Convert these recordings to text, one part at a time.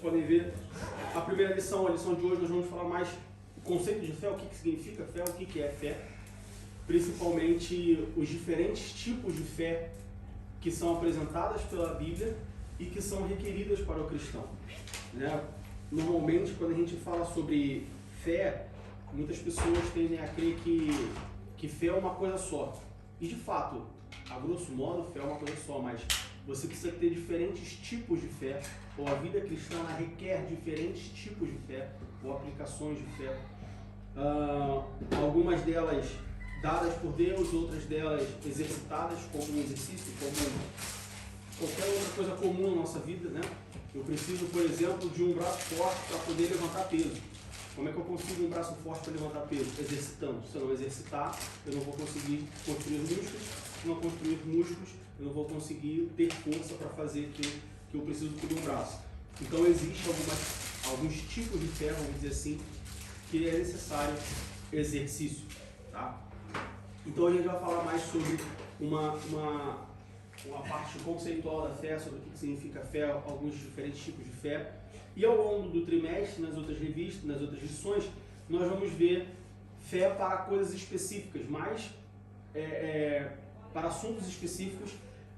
podem ver, a primeira lição, a lição de hoje, nós vamos falar mais o conceito de fé, o que significa fé, o que é fé, principalmente os diferentes tipos de fé que são apresentadas pela Bíblia e que são requeridas para o cristão, né? Normalmente, quando a gente fala sobre fé, muitas pessoas tendem a crer que fé é uma coisa só. E de fato, a grosso modo, fé é uma coisa só, mas você precisa ter diferentes tipos de fé, ou a vida cristã requer diferentes tipos de fé, ou aplicações de fé. Algumas delas dadas por Deus, outras delas exercitadas como um exercício, como qualquer outra coisa comum na nossa vida, né? Eu preciso, por exemplo, de um braço forte para poder levantar peso. Como é que eu consigo um braço forte para levantar peso? Exercitando. Se eu não exercitar, eu não vou conseguir construir músculos. Se não construir músculos, eu não vou conseguir ter força para fazer aquilo que eu preciso com um braço. Então, existem alguns tipos de fé, vamos dizer assim, que é necessário exercício, tá? Então, a gente vai falar mais sobre uma parte conceitual da fé, sobre o que significa fé, alguns diferentes tipos de fé. E ao longo do trimestre, nas outras revistas, nas outras lições, nós vamos ver fé para coisas específicas, mais para assuntos específicos,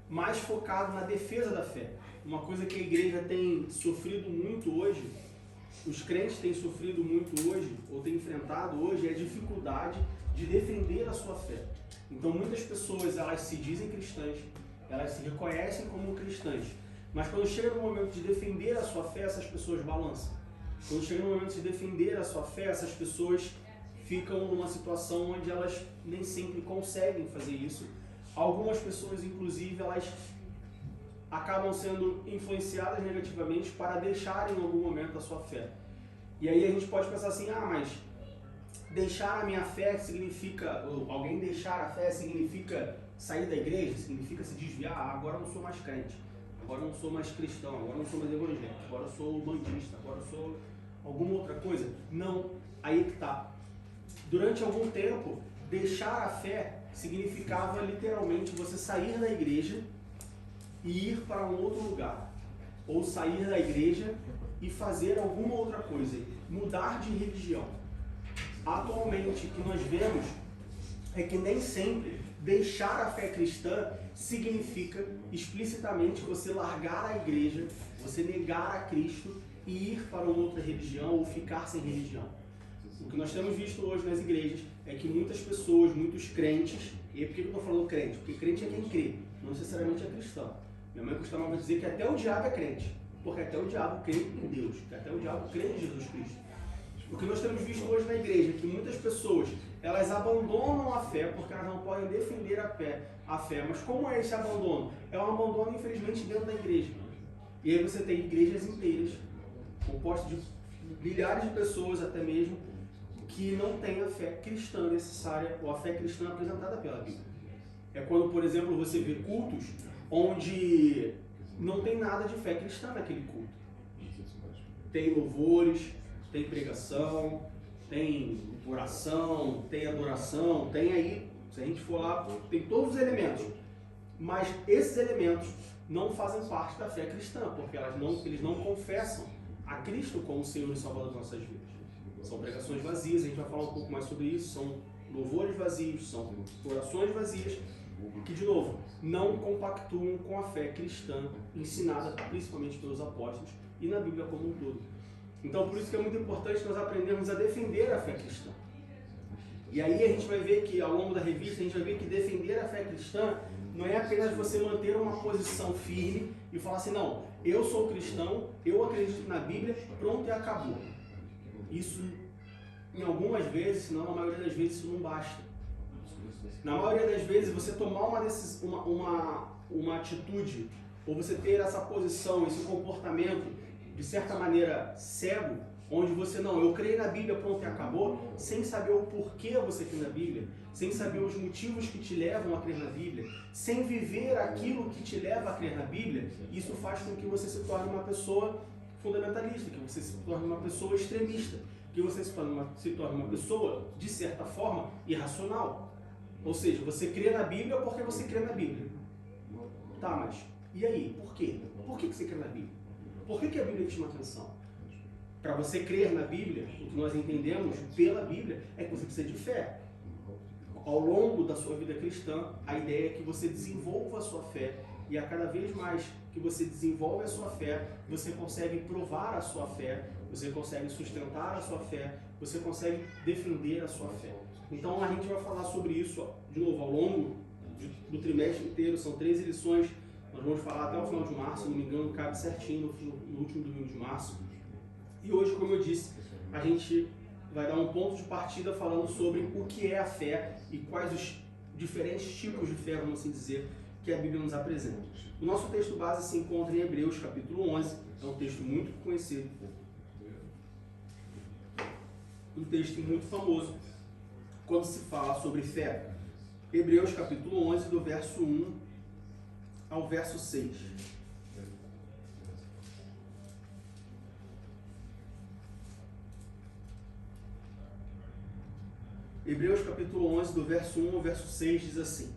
mais focado na defesa da fé. Uma coisa que a igreja tem sofrido muito hoje, os crentes têm sofrido muito hoje, ou têm enfrentado hoje, é a dificuldade de defender a sua fé. Então muitas pessoas, elas se dizem cristãs, elas se reconhecem como cristãs, mas quando chega no momento de defender a sua fé, essas pessoas balançam. Quando chega no momento de defender a sua fé, essas pessoas ficam numa situação onde elas nem sempre conseguem fazer isso. Algumas pessoas, inclusive, elas acabam sendo influenciadas negativamente para deixarem em algum momento a sua fé. E aí a gente pode pensar assim, mas deixar a minha fé significa, ou alguém deixar a fé significa sair da igreja, significa se desviar, agora eu não sou mais crente, agora eu não sou mais cristão, agora eu não sou mais evangélico, agora eu sou bandista, agora eu sou alguma outra coisa. Não, aí que tá. Durante algum tempo, deixar a fé significava literalmente você sair da igreja e ir para um outro lugar, ou sair da igreja e fazer alguma outra coisa, mudar de religião. Atualmente, o que nós vemos é que nem sempre deixar a fé cristã significa explicitamente você largar a igreja, você negar a Cristo e ir para uma outra religião ou ficar sem religião. O que nós temos visto hoje nas igrejas é que muitas pessoas, muitos crentes, e por que eu estou falando crente? Porque crente é quem crê, não necessariamente é cristão. Minha mãe costumava dizer que até o diabo é crente, porque até o diabo crê em Deus, que até o diabo crê em Jesus Cristo. O que nós temos visto hoje na igreja é que muitas pessoas, elas abandonam a fé porque elas não podem defender a fé. Mas como é esse abandono? É um abandono, infelizmente, dentro da igreja. E aí você tem igrejas inteiras, compostas de milhares de pessoas até mesmo, que não têm a fé cristã necessária, ou a fé cristã apresentada pela Bíblia. É quando, por exemplo, você vê cultos onde não tem nada de fé cristã naquele culto. Tem louvores, tem pregação, tem oração, tem adoração, tem aí, se a gente for lá, tem todos os elementos. Mas esses elementos não fazem parte da fé cristã, porque eles não confessam a Cristo como Senhor e Salvador das nossas vidas. São pregações vazias, a gente vai falar um pouco mais sobre isso, são louvores vazios, são orações vazias, que, de novo, não compactuam com a fé cristã ensinada principalmente pelos apóstolos e na Bíblia como um todo. Então, por isso que é muito importante nós aprendermos a defender a fé cristã. E aí a gente vai ver que, ao longo da revista, a gente vai ver que defender a fé cristã não é apenas você manter uma posição firme e falar assim, não, eu sou cristão, eu acredito na Bíblia, pronto e acabou. Isso, em algumas vezes, se não na maioria das vezes, isso não basta. Na maioria das vezes, você tomar uma atitude, ou você ter essa posição, esse comportamento, de certa maneira, cego, onde você eu creio na Bíblia, pronto e acabou, sem saber o porquê você crê na Bíblia, sem saber os motivos que te levam a crer na Bíblia, sem viver aquilo que te leva a crer na Bíblia, isso faz com que você se torne uma pessoa fundamentalista, que você se torne uma pessoa extremista, que você se torne uma pessoa, de certa forma, irracional. Ou seja, você crê na Bíblia porque você crê na Bíblia. Tá, mas e aí? Por quê? Por que você crê na Bíblia? Por que a Bíblia te chama atenção? Para você crer na Bíblia, o que nós entendemos pela Bíblia é que você precisa de fé. Ao longo da sua vida cristã, a ideia é que você desenvolva a sua fé, e a cada vez mais que você desenvolve a sua fé, você consegue provar a sua fé, você consegue sustentar a sua fé, você consegue defender a sua fé. Então a gente vai falar sobre isso, de novo, ao longo do trimestre inteiro. São 13 lições, nós vamos falar até o final de março, se não me engano, cabe certinho no último domingo de março. E hoje, como eu disse, a gente vai dar um ponto de partida falando sobre o que é a fé e quais os diferentes tipos de fé, vamos assim dizer, que a Bíblia nos apresenta. O nosso texto base se encontra em Hebreus, capítulo 11, é um texto muito conhecido, um texto muito famoso, quando se fala sobre fé. Hebreus, capítulo 11, do verso 1 ao verso 6. Hebreus capítulo 11, do verso 1 ao verso 6, diz assim: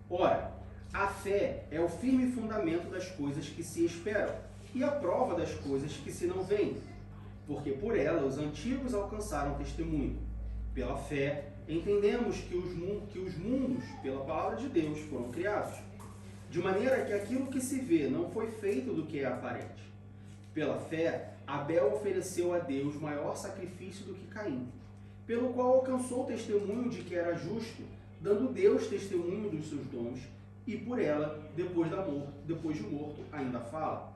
Ora, a fé é o firme fundamento das coisas que se esperam e a prova das coisas que se não veem, porque por ela os antigos alcançaram testemunho. Pela fé, entendemos que os mundos, pela palavra de Deus, foram criados, de maneira que aquilo que se vê não foi feito do que é aparente. Pela fé, Abel ofereceu a Deus maior sacrifício do que Caim, pelo qual alcançou o testemunho de que era justo, dando Deus testemunho dos seus dons, e por ela, depois de morto, ainda fala.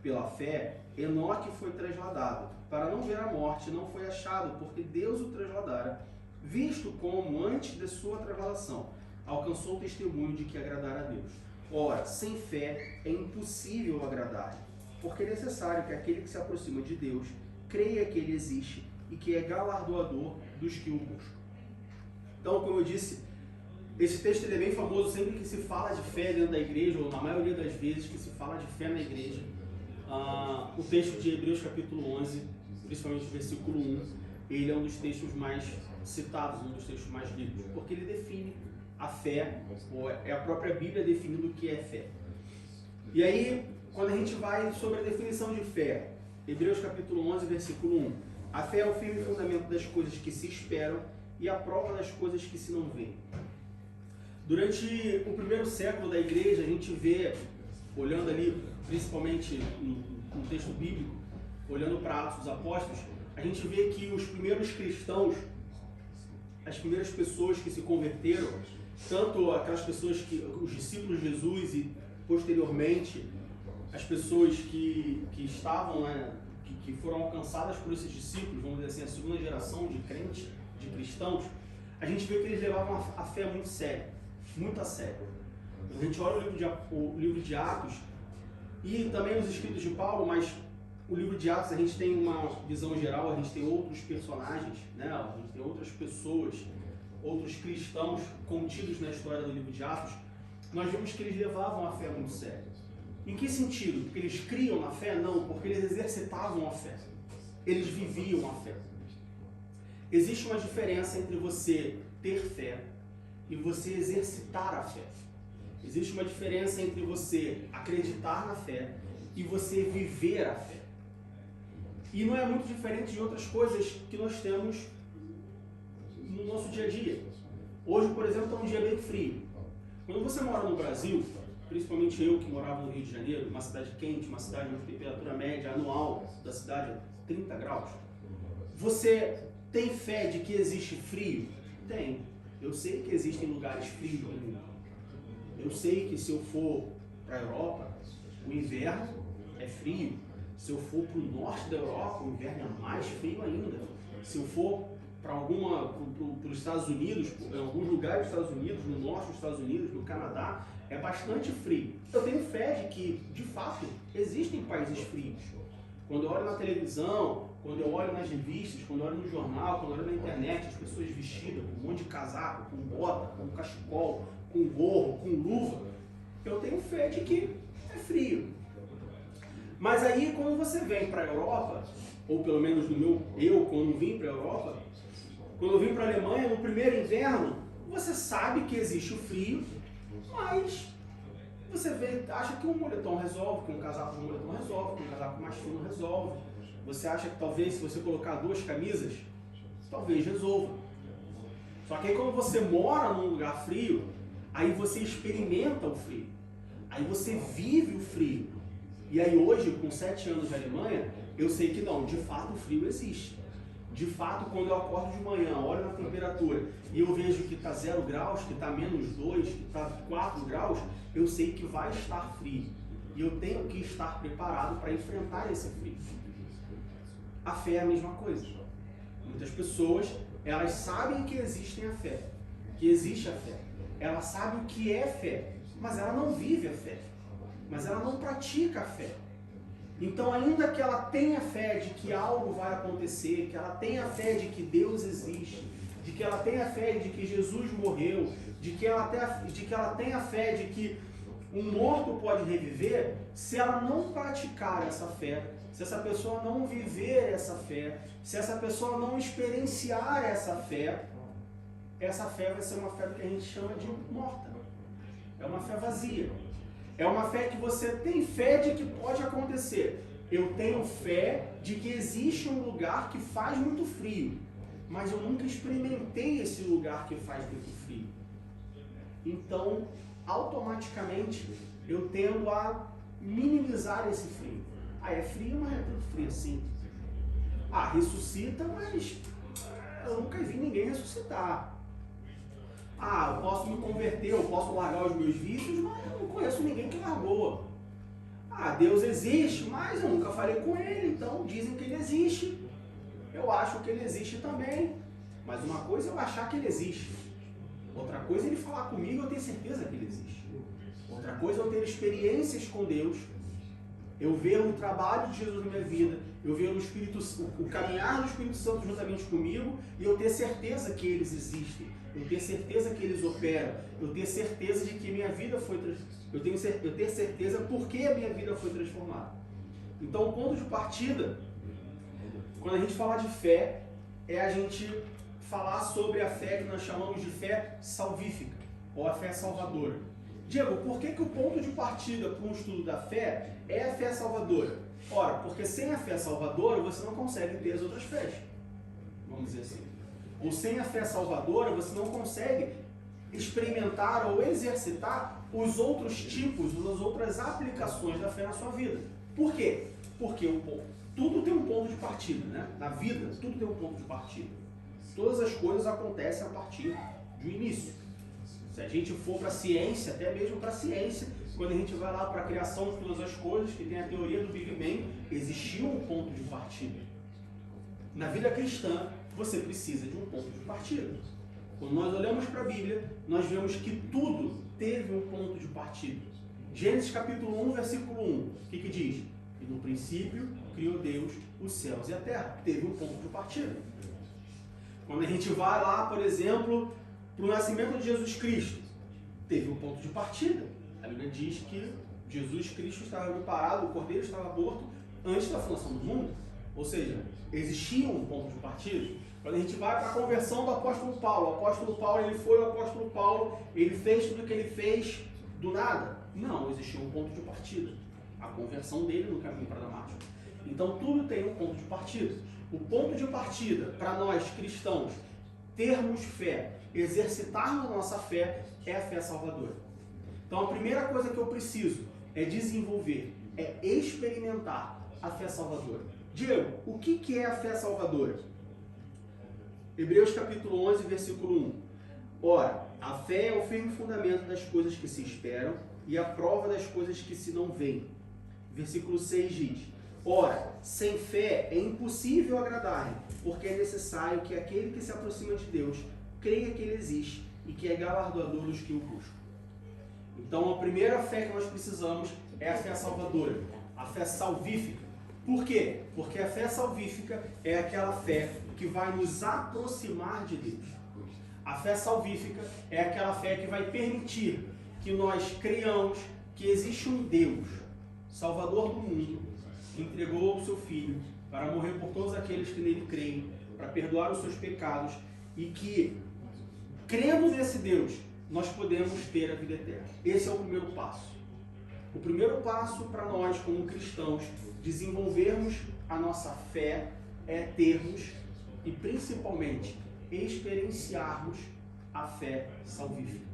Pela fé, Enoque foi trasladado, para não ver a morte, não foi achado, porque Deus o trasladara, visto como, antes de sua trasladação, alcançou o testemunho de que agradara a Deus. Ora, sem fé é impossível agradar-lhe, porque é necessário que aquele que se aproxima de Deus creia que ele existe e que é galardoador dos que o buscam. Então, como eu disse, esse texto ele é bem famoso sempre que se fala de fé dentro da igreja, ou na maioria das vezes que se fala de fé na igreja. O texto de Hebreus capítulo 11, principalmente o versículo 1, ele é um dos textos mais citados, um dos textos mais lidos, porque ele define a fé, ou é a própria Bíblia definindo o que é fé. E aí, quando a gente vai sobre a definição de fé, Hebreus capítulo 11, versículo 1, a fé é o firme fundamento das coisas que se esperam e a prova das coisas que se não veem. Durante o primeiro século da igreja, a gente vê, olhando ali, principalmente no texto bíblico, olhando para Atos dos Apóstolos, a gente vê que os primeiros cristãos, as primeiras pessoas que se converteram, tanto aquelas pessoas os discípulos de Jesus e posteriormente as pessoas que estavam, que foram alcançadas por esses discípulos, vamos dizer assim, a segunda geração de crentes, de cristãos, a gente vê que eles levavam a fé muito séria, muito a sério. A gente olha o livro de Atos e também os escritos de Paulo, mas o livro de Atos a gente tem uma visão geral, a gente tem outros personagens, né? A gente tem outras pessoas, outros cristãos contidos na história do livro de Atos. Nós vemos que eles levavam a fé muito sério. Em que sentido? Porque eles criam na fé? Não, porque eles exercitavam a fé. Eles viviam a fé. Existe uma diferença entre você ter fé e você exercitar a fé. Existe uma diferença entre você acreditar na fé e você viver a fé. E não é muito diferente de outras coisas que nós temos no nosso dia a dia. Hoje, por exemplo, está um dia bem frio. Quando você mora no Brasil, principalmente eu que morava no Rio de Janeiro, uma cidade quente, uma cidade onde a temperatura média anual da cidade é 30 graus, você tem fé de que existe frio? Tem. Eu sei que existem lugares frios no mundo. Eu sei que se eu for para a Europa, o inverno é frio. Se eu for para o norte da Europa, o inverno é mais frio ainda. Se eu for para os Estados Unidos, em alguns lugares dos Estados Unidos, no norte dos Estados Unidos, no Canadá, é bastante frio. Eu tenho fé de que, de fato, existem países frios. Quando eu olho na televisão, quando eu olho nas revistas, quando eu olho no jornal, quando eu olho na internet, as pessoas vestidas com um monte de casaco, com bota, com cachecol, com gorro, com luva, eu tenho fé de que é frio. Mas aí, quando você vem para a Europa, ou pelo menos quando vim para a Europa, quando eu vim para a Alemanha, no primeiro inverno, você sabe que existe o frio, mas Você acha que um moletom resolve, que um casaco de moletom resolve, que um casaco mais fino resolve. Você acha que talvez se você colocar 2 camisas, talvez resolva. Só que aí quando você mora num lugar frio, aí você experimenta o frio. Aí você vive o frio. E aí hoje, com 7 anos de Alemanha, eu sei que não, de fato o frio existe. De fato, quando eu acordo de manhã, olho na temperatura e eu vejo que está 0 graus, que está -2, que está 4 graus, eu sei que vai estar frio. E eu tenho que estar preparado para enfrentar esse frio. A fé é a mesma coisa. Muitas pessoas, elas sabem que existe a fé. Ela sabe o que é fé, mas ela não vive a fé. Mas ela não pratica a fé. Então, ainda que ela tenha fé de que algo vai acontecer, que ela tenha fé de que Deus existe, de que ela tenha fé de que Jesus morreu, de que ela tenha fé de que um morto pode reviver, se ela não praticar essa fé, se essa pessoa não viver essa fé, se essa pessoa não experienciar essa fé vai ser uma fé que a gente chama de morta. É uma fé vazia. É uma fé que você tem fé de que pode acontecer. Eu tenho fé de que existe um lugar que faz muito frio, mas eu nunca experimentei esse lugar que faz muito frio. Então, automaticamente, eu tendo a minimizar esse frio. É frio, mas é tudo frio assim. Ressuscita, mas eu nunca vi ninguém ressuscitar. Eu posso me converter, eu posso largar os meus vícios, mas eu não conheço ninguém que largou. Deus existe, mas eu nunca falei com ele, então dizem que ele existe. Eu acho que ele existe também. Mas uma coisa é eu achar que ele existe. Outra coisa é ele falar comigo e eu ter certeza que ele existe. Outra coisa é eu ter experiências com Deus, eu ver o trabalho de Jesus na minha vida, eu ver o caminhar do Espírito Santo juntamente comigo e eu ter certeza que eles existem. Eu ter certeza que eles operam, eu ter certeza de que minha vida foi transformada. Eu ter certeza porque a minha vida foi transformada. Então, o ponto de partida, quando a gente falar de fé, é a gente falar sobre a fé que nós chamamos de fé salvífica, ou a fé salvadora. Diego, por que o ponto de partida para um estudo da fé é a fé salvadora? Ora, porque sem a fé salvadora você não consegue ter as outras fés. Vamos dizer assim. Ou sem a fé salvadora, você não consegue experimentar ou exercitar os outros tipos, as outras aplicações da fé na sua vida. Por quê? Porque tudo tem um ponto de partida, né? Na vida, tudo tem um ponto de partida. Todas as coisas acontecem a partir do início. Se a gente for para a ciência, até mesmo para a ciência, quando a gente vai lá para a criação de todas as coisas, que tem a teoria do Big Bang, existiu um ponto de partida. Na vida cristã, você precisa de um ponto de partida. Quando nós olhamos para a Bíblia, nós vemos que tudo teve um ponto de partida. Gênesis capítulo 1, versículo 1, o que diz? E no princípio criou Deus os céus e a terra. Teve um ponto de partida. Quando a gente vai lá, por exemplo, para o nascimento de Jesus Cristo, teve um ponto de partida. A Bíblia diz que Jesus Cristo estava preparado, o Cordeiro estava morto antes da fundação do mundo. Ou seja, existia um ponto de partida. Quando a gente vai para a conversão do apóstolo Paulo, o apóstolo Paulo, ele foi o apóstolo Paulo, ele fez tudo o que ele fez do nada? Não, existia um ponto de partida. A conversão dele no caminho para Damasco. Então tudo tem um ponto de partida. O ponto de partida para nós cristãos termos fé, exercitarmos a nossa fé, é a fé salvadora. Então a primeira coisa que eu preciso é desenvolver, é experimentar a fé salvadora. Diego, o que é a fé salvadora? Hebreus capítulo 11, versículo 1. Ora, a fé é o firme fundamento das coisas que se esperam e a prova das coisas que se não veem. Versículo 6 diz: ora, sem fé é impossível agradar-lhe, porque é necessário que aquele que se aproxima de Deus creia que ele existe e que é galardoador dos que o buscam. Então, a primeira fé que nós precisamos é a fé salvadora, a fé salvífica. Por quê? Porque a fé salvífica é aquela fé que vai nos aproximar de Deus. A fé salvífica é aquela fé que vai permitir que nós creiamos que existe um Deus, Salvador do mundo, que entregou o seu Filho para morrer por todos aqueles que nele creem, para perdoar os seus pecados e que, crendo nesse Deus, nós podemos ter a vida eterna. Esse é o primeiro passo. O primeiro passo para nós, como cristãos, desenvolvermos a nossa fé é termos e, principalmente, experienciarmos a fé salvífica.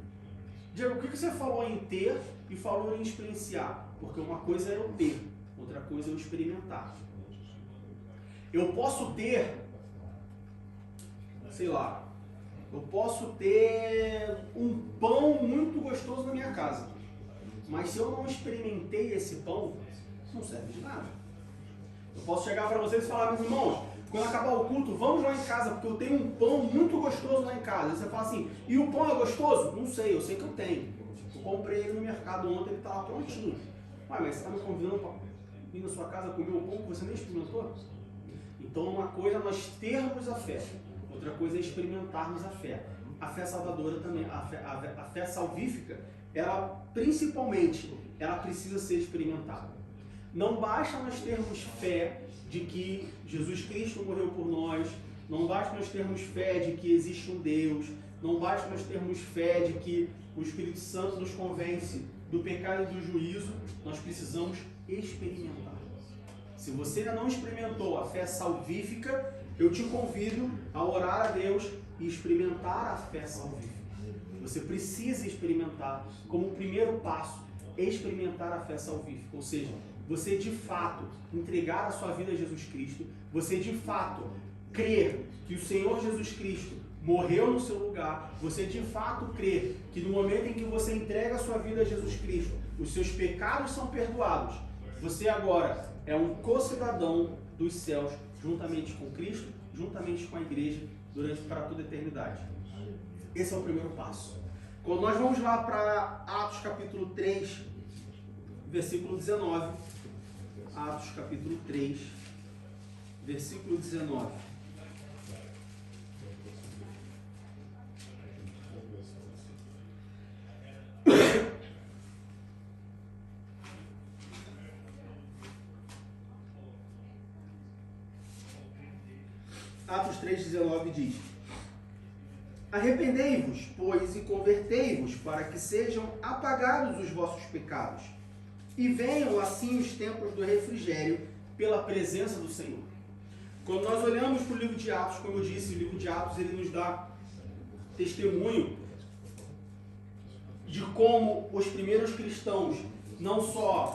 Diego, por que você falou em ter e falou em experienciar? Porque uma coisa é eu ter, outra coisa é eu experimentar. Eu posso ter, sei lá, eu posso ter um pão muito gostoso na minha casa, mas se eu não experimentei esse pão, não serve de nada. Eu posso chegar para vocês e falar, meus irmãos, quando acabar o culto, vamos lá em casa, porque eu tenho um pão muito gostoso lá em casa. E você fala assim, e o pão é gostoso? Não sei, eu sei que eu tenho. Eu comprei ele no mercado ontem, ele está lá prontinho. Ué, mas você está me convidando para ir na sua casa comer um pão que você nem experimentou? Então, uma coisa é nós termos a fé, outra coisa é experimentarmos a fé. A fé salvadora também, a fé salvífica, ela principalmente, ela precisa ser experimentada. Não basta nós termos fé de que Jesus Cristo morreu por nós, não basta nós termos fé de que existe um Deus, não basta nós termos fé de que o Espírito Santo nos convence do pecado e do juízo, nós precisamos experimentar. Se você ainda não experimentou a fé salvífica, eu te convido a orar a Deus e experimentar a fé salvífica. Você precisa experimentar, como primeiro passo, experimentar a fé salvífica, ou seja, você de fato entregar a sua vida a Jesus Cristo, você de fato crer que o Senhor Jesus Cristo morreu no seu lugar, você de fato crer que no momento em que você entrega a sua vida a Jesus Cristo, os seus pecados são perdoados, você agora é um co-cidadão dos céus, juntamente com Cristo, juntamente com a igreja, para toda a eternidade. Esse é o primeiro passo. Quando nós vamos lá para Atos capítulo 3, versículo 19. Atos capítulo 3, versículo 19. Atos 3,19 diz: Arrependei-vos, pois, e convertei-vos, para que sejam apagados os vossos pecados, e venham assim os tempos do refrigério pela presença do Senhor. Quando nós olhamos para o livro de Atos, como eu disse, o livro de Atos ele nos dá testemunho de como os primeiros cristãos não só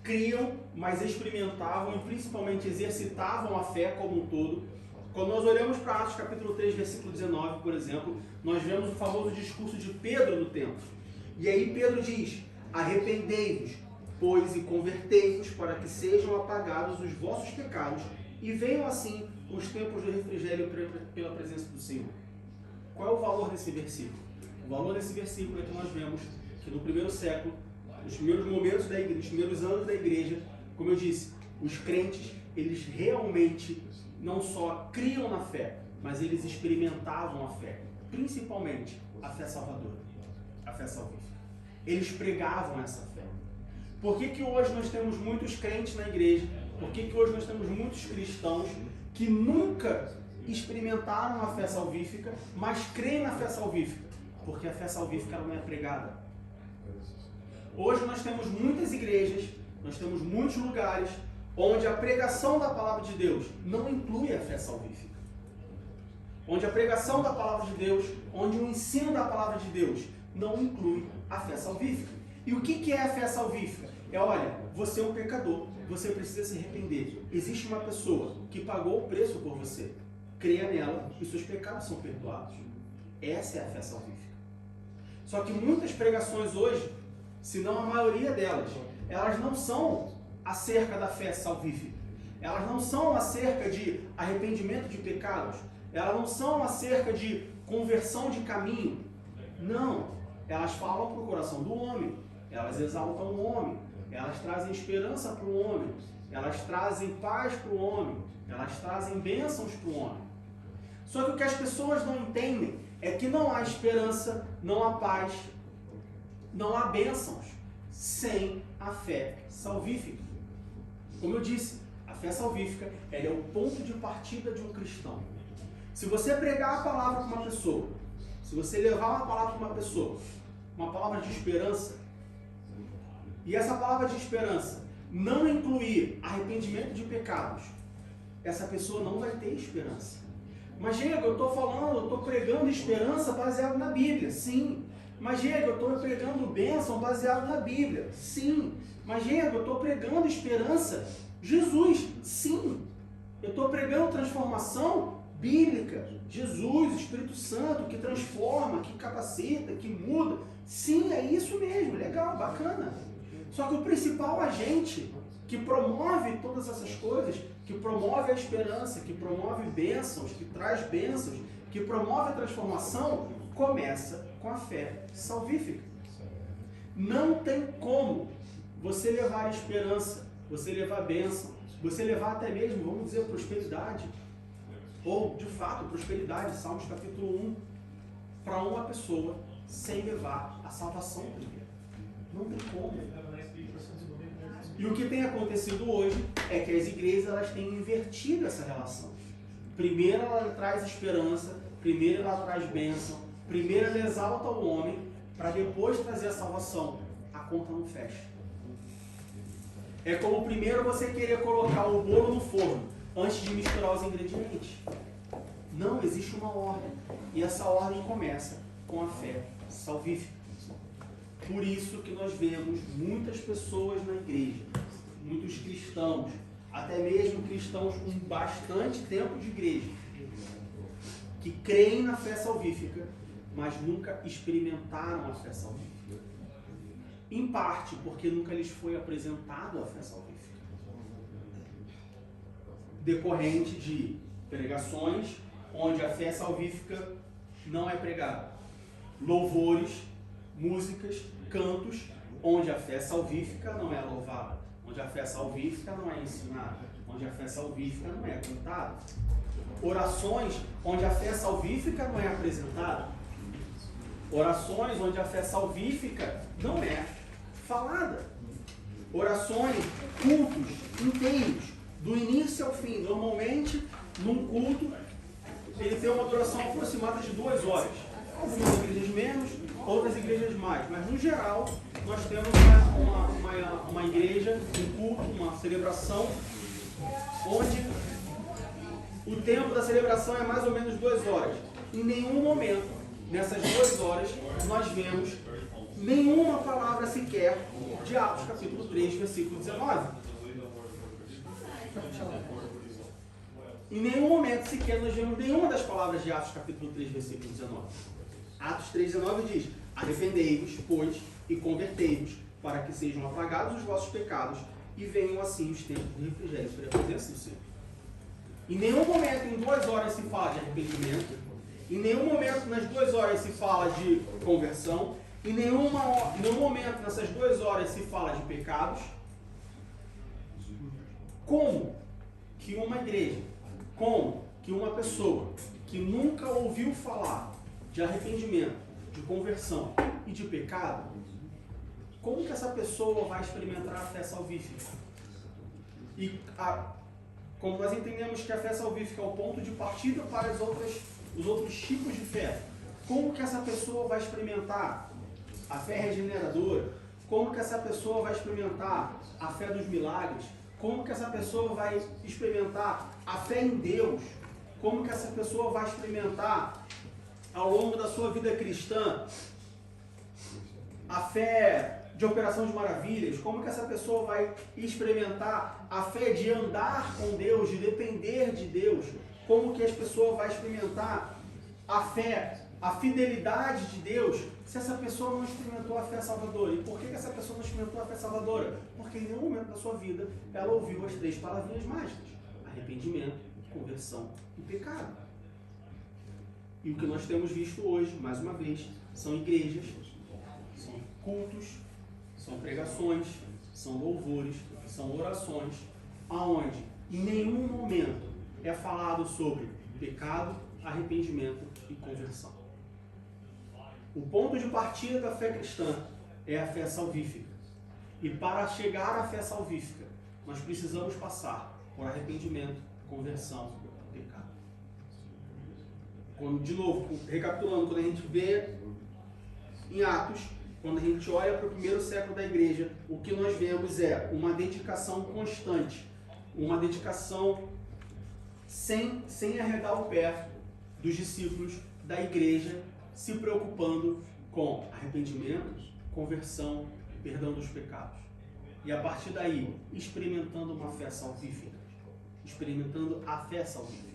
criam, mas experimentavam e principalmente exercitavam a fé como um todo. Quando nós olhamos para Atos capítulo 3, versículo 19, por exemplo, nós vemos o famoso discurso de Pedro no templo. E aí Pedro diz: arrependei-vos, pois, e convertei-vos, para que sejam apagados os vossos pecados, e venham assim os tempos do refrigério pela presença do Senhor. Qual é o valor desse versículo? O valor desse versículo é que nós vemos que no primeiro século, nos primeiros momentos da igreja, nos primeiros anos da igreja, como eu disse, os crentes, eles realmente não só criam na fé, mas eles experimentavam a fé, principalmente a fé salvadora, a fé salvífica. Eles pregavam essa fé. Por que hoje nós temos muitos crentes na igreja? Por que hoje nós temos muitos cristãos que nunca experimentaram a fé salvífica, mas creem na fé salvífica? Porque a fé salvífica ela não é pregada. Hoje nós temos muitas igrejas, nós temos muitos lugares onde a pregação da palavra de Deus não inclui a fé salvífica. Onde a pregação da palavra de Deus, onde o ensino da palavra de Deus não inclui a fé salvífica. E o que é a fé salvífica? É, olha, você é um pecador, você precisa se arrepender. Existe uma pessoa que pagou o preço por você. Creia nela e seus pecados são perdoados. Essa é a fé salvífica. Só que muitas pregações hoje, se não a maioria delas, elas não são acerca da fé salvífica. Elas não são acerca de arrependimento de pecados. Elas não são acerca de conversão de caminho. Não. Elas falam para o coração do homem. Elas exaltam o homem. Elas trazem esperança para o homem. Elas trazem paz para o homem. Elas trazem bênçãos para o homem. Só que o que as pessoas não entendem é que não há esperança, não há paz, não há bênçãos sem a fé salvífica. Como eu disse, a fé salvífica ela é o ponto de partida de um cristão. Se você pregar a palavra para uma pessoa, se você levar uma palavra para uma pessoa, uma palavra de esperança, e essa palavra de esperança não incluir arrependimento de pecados, essa pessoa não vai ter esperança. Mas, Diego, eu estou pregando esperança baseado na Bíblia. Sim. Mas, Diego, eu estou pregando bênção baseado na Bíblia. Sim. Mas, Diego, eu estou pregando esperança, Jesus. Sim. Eu estou pregando transformação bíblica. Jesus, Espírito Santo, que transforma, que capacita, que muda. Sim, é isso mesmo. Legal, bacana. Só que o principal agente que promove todas essas coisas, que promove a esperança, que promove bênçãos, que traz bênçãos, que promove a transformação, começa com a fé salvífica. Não tem como você levar esperança, você levar bênção, você levar até mesmo, vamos dizer, prosperidade, ou de fato prosperidade, Salmos capítulo 1, para uma pessoa sem levar a salvação primeiro. Não tem como. E o que tem acontecido hoje é que as igrejas elas têm invertido essa relação. Primeiro ela traz esperança, primeiro ela traz bênção, primeiro ela exalta o homem, para depois trazer a salvação. A conta não fecha. É como primeiro você querer colocar o bolo no forno, antes de misturar os ingredientes. Não, existe uma ordem. E essa ordem começa com a fé salvífica. Por isso que nós vemos muitas pessoas na igreja, muitos cristãos, até mesmo cristãos com bastante tempo de igreja, que creem na fé salvífica, mas nunca experimentaram a fé salvífica. Em parte porque nunca lhes foi apresentado a fé salvífica. Decorrente de pregações onde a fé salvífica não é pregada. Louvores, músicas, cantos, onde a fé salvífica não é louvada, onde a fé salvífica não é ensinada, onde a fé salvífica não é cantada. Orações onde a fé salvífica não é apresentada. Orações onde a fé salvífica não é falada. Orações, cultos inteiros, do início ao fim. Normalmente, num culto, ele tem uma duração aproximada de 2 horas. Algumas igrejas menos, outras igrejas mais. Mas, no geral, nós temos uma igreja, um culto, uma celebração, onde o tempo da celebração é mais ou menos 2 horas. Em nenhum momento, nessas 2 horas, nós vemos nenhuma palavra sequer de Atos capítulo 3, versículo 19. Em nenhum momento sequer nós vemos nenhuma das palavras de Atos capítulo 3, versículo 19. Atos 3,19 diz: arrependei-vos, pois, e convertei-vos, para que sejam apagados os vossos pecados e venham assim os tempos de refrigério sobre a presença do Senhor. Em nenhum momento, em 2 horas, se fala de arrependimento. Em nenhum momento, nas 2 horas, se fala de conversão. Em nenhum momento, nessas 2 horas, se fala de pecados. Como que uma igreja, como que uma pessoa que nunca ouviu falar de arrependimento, de conversão e de pecado, como que essa pessoa vai experimentar a fé salvífica? E como nós entendemos que a fé salvífica é o ponto de partida para os outros tipos de fé, como que essa pessoa vai experimentar a fé regeneradora? Como que essa pessoa vai experimentar a fé dos milagres? Como que essa pessoa vai experimentar a fé em Deus? Como que essa pessoa vai experimentar ao longo da sua vida cristã a fé de operação de maravilhas? Como que essa pessoa vai experimentar a fé de andar com Deus, de depender de Deus? Como que as pessoas vai experimentar a fé, a fidelidade de Deus, se essa pessoa não experimentou a fé salvadora? E por que essa pessoa não experimentou a fé salvadora? Porque em nenhum momento da sua vida ela ouviu as 3 palavrinhas mágicas: arrependimento, conversão e pecado. E o que nós temos visto hoje, mais uma vez, são igrejas, são cultos, são pregações, são louvores, são orações, aonde em nenhum momento é falado sobre pecado, arrependimento e conversão. O ponto de partida da fé cristã é a fé salvífica. E para chegar à fé salvífica, nós precisamos passar por arrependimento, conversão e pecado. De novo, recapitulando, quando a gente vê em Atos quando a gente olha para o primeiro século da igreja, o que nós vemos é uma dedicação constante, uma dedicação sem arredar o pé dos discípulos da igreja, se preocupando com arrependimento, conversão, perdão dos pecados. E a partir daí, experimentando uma fé salvífica. Experimentando a fé salvífica.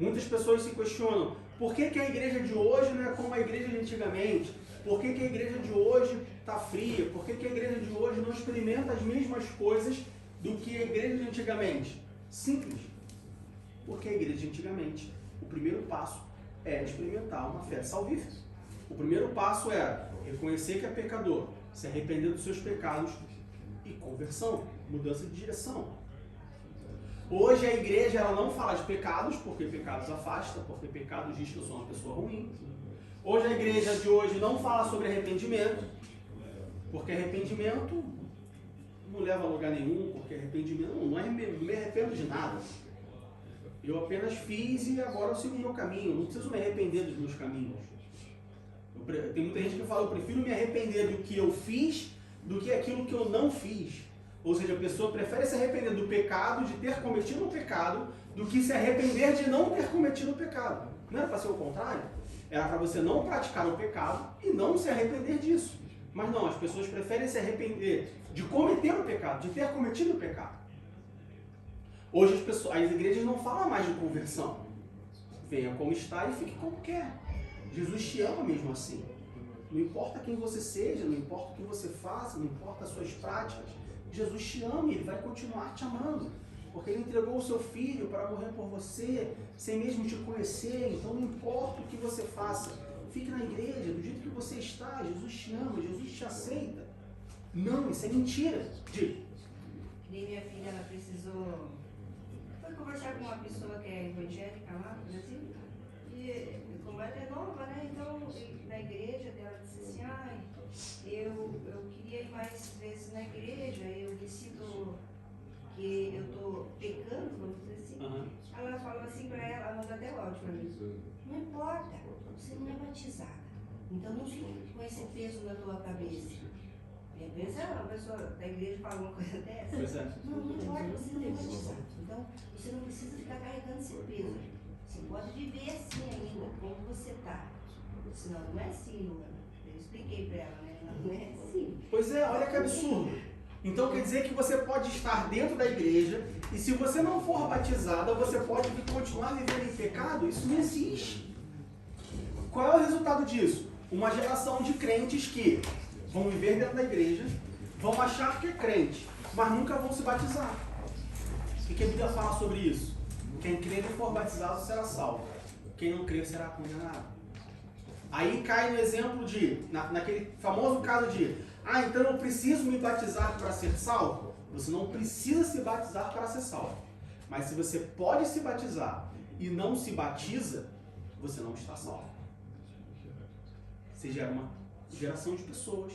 Muitas pessoas se questionam, por que a igreja de hoje não é como a igreja de antigamente? Por que a igreja de hoje está fria? Por que a igreja de hoje não experimenta as mesmas coisas do que a igreja de antigamente? Simples. Porque a igreja de antigamente, o primeiro passo é experimentar uma fé salvífica. O primeiro passo é reconhecer que é pecador, se arrepender dos seus pecados e conversão, mudança de direção. Hoje a igreja ela não fala de pecados, porque pecados afasta, porque pecados diz que eu sou uma pessoa ruim. Hoje a igreja de hoje não fala sobre arrependimento, porque arrependimento não leva a lugar nenhum, porque arrependimento não é me arrependo de nada. Eu apenas fiz e agora eu sigo o meu caminho, não preciso me arrepender dos meus caminhos. Tem muita gente que fala, eu prefiro me arrepender do que eu fiz do que aquilo que eu não fiz. Ou seja, a pessoa prefere se arrepender do pecado, de ter cometido o pecado, do que se arrepender de não ter cometido o pecado. Não era para ser o contrário? Era para você não praticar o pecado e não se arrepender disso. Mas não, as pessoas preferem se arrepender de cometer o pecado, de ter cometido o pecado. Hoje as igrejas não falam mais de conversão. Venha como está e fique como quer. Jesus te ama mesmo assim. Não importa quem você seja, não importa o que você faça, não importa as suas práticas. Jesus te ama e Ele vai continuar te amando. Porque Ele entregou o seu Filho para morrer por você, sem mesmo te conhecer. Então não importa o que você faça. Fique na igreja, do jeito que você está. Jesus te ama, Jesus te aceita. Não, isso é mentira. Diga. Nem minha filha, ela precisou... Foi conversar com uma pessoa que é evangélica lá no Brasil. E como ela é nova, né? Então, na igreja dela disse assim, eu queria ir mais vezes na igreja, eu decido que eu estou pecando, vamos dizer assim. Uhum. Ela falou assim para ela mandou até o áudio para mim, não importa, você não é batizada, então não fique com esse peso na tua cabeça. Pensa, uma pessoa da igreja fala uma coisa dessa? Pois é. Não importa, você não é batizado, então você não precisa ficar carregando esse peso. Você pode viver assim ainda, como você está. Senão não é assim, Luana. Eu expliquei para ela, né? Não é assim. Pois é, olha que absurdo. Então quer dizer que você pode estar dentro da igreja e se você não for batizada, você pode continuar vivendo em pecado? Isso não existe. Qual é o resultado disso? Uma geração de crentes que vão viver dentro da igreja, vão achar que é crente, mas nunca vão se batizar. O que a Bíblia fala sobre isso? Quem crer e for batizado será salvo. Quem não crer será condenado. Aí cai no exemplo de, naquele famoso caso de, então eu preciso me batizar para ser salvo? Você não precisa se batizar para ser salvo. Mas se você pode se batizar e não se batiza, você não está salvo. Você gera uma geração de pessoas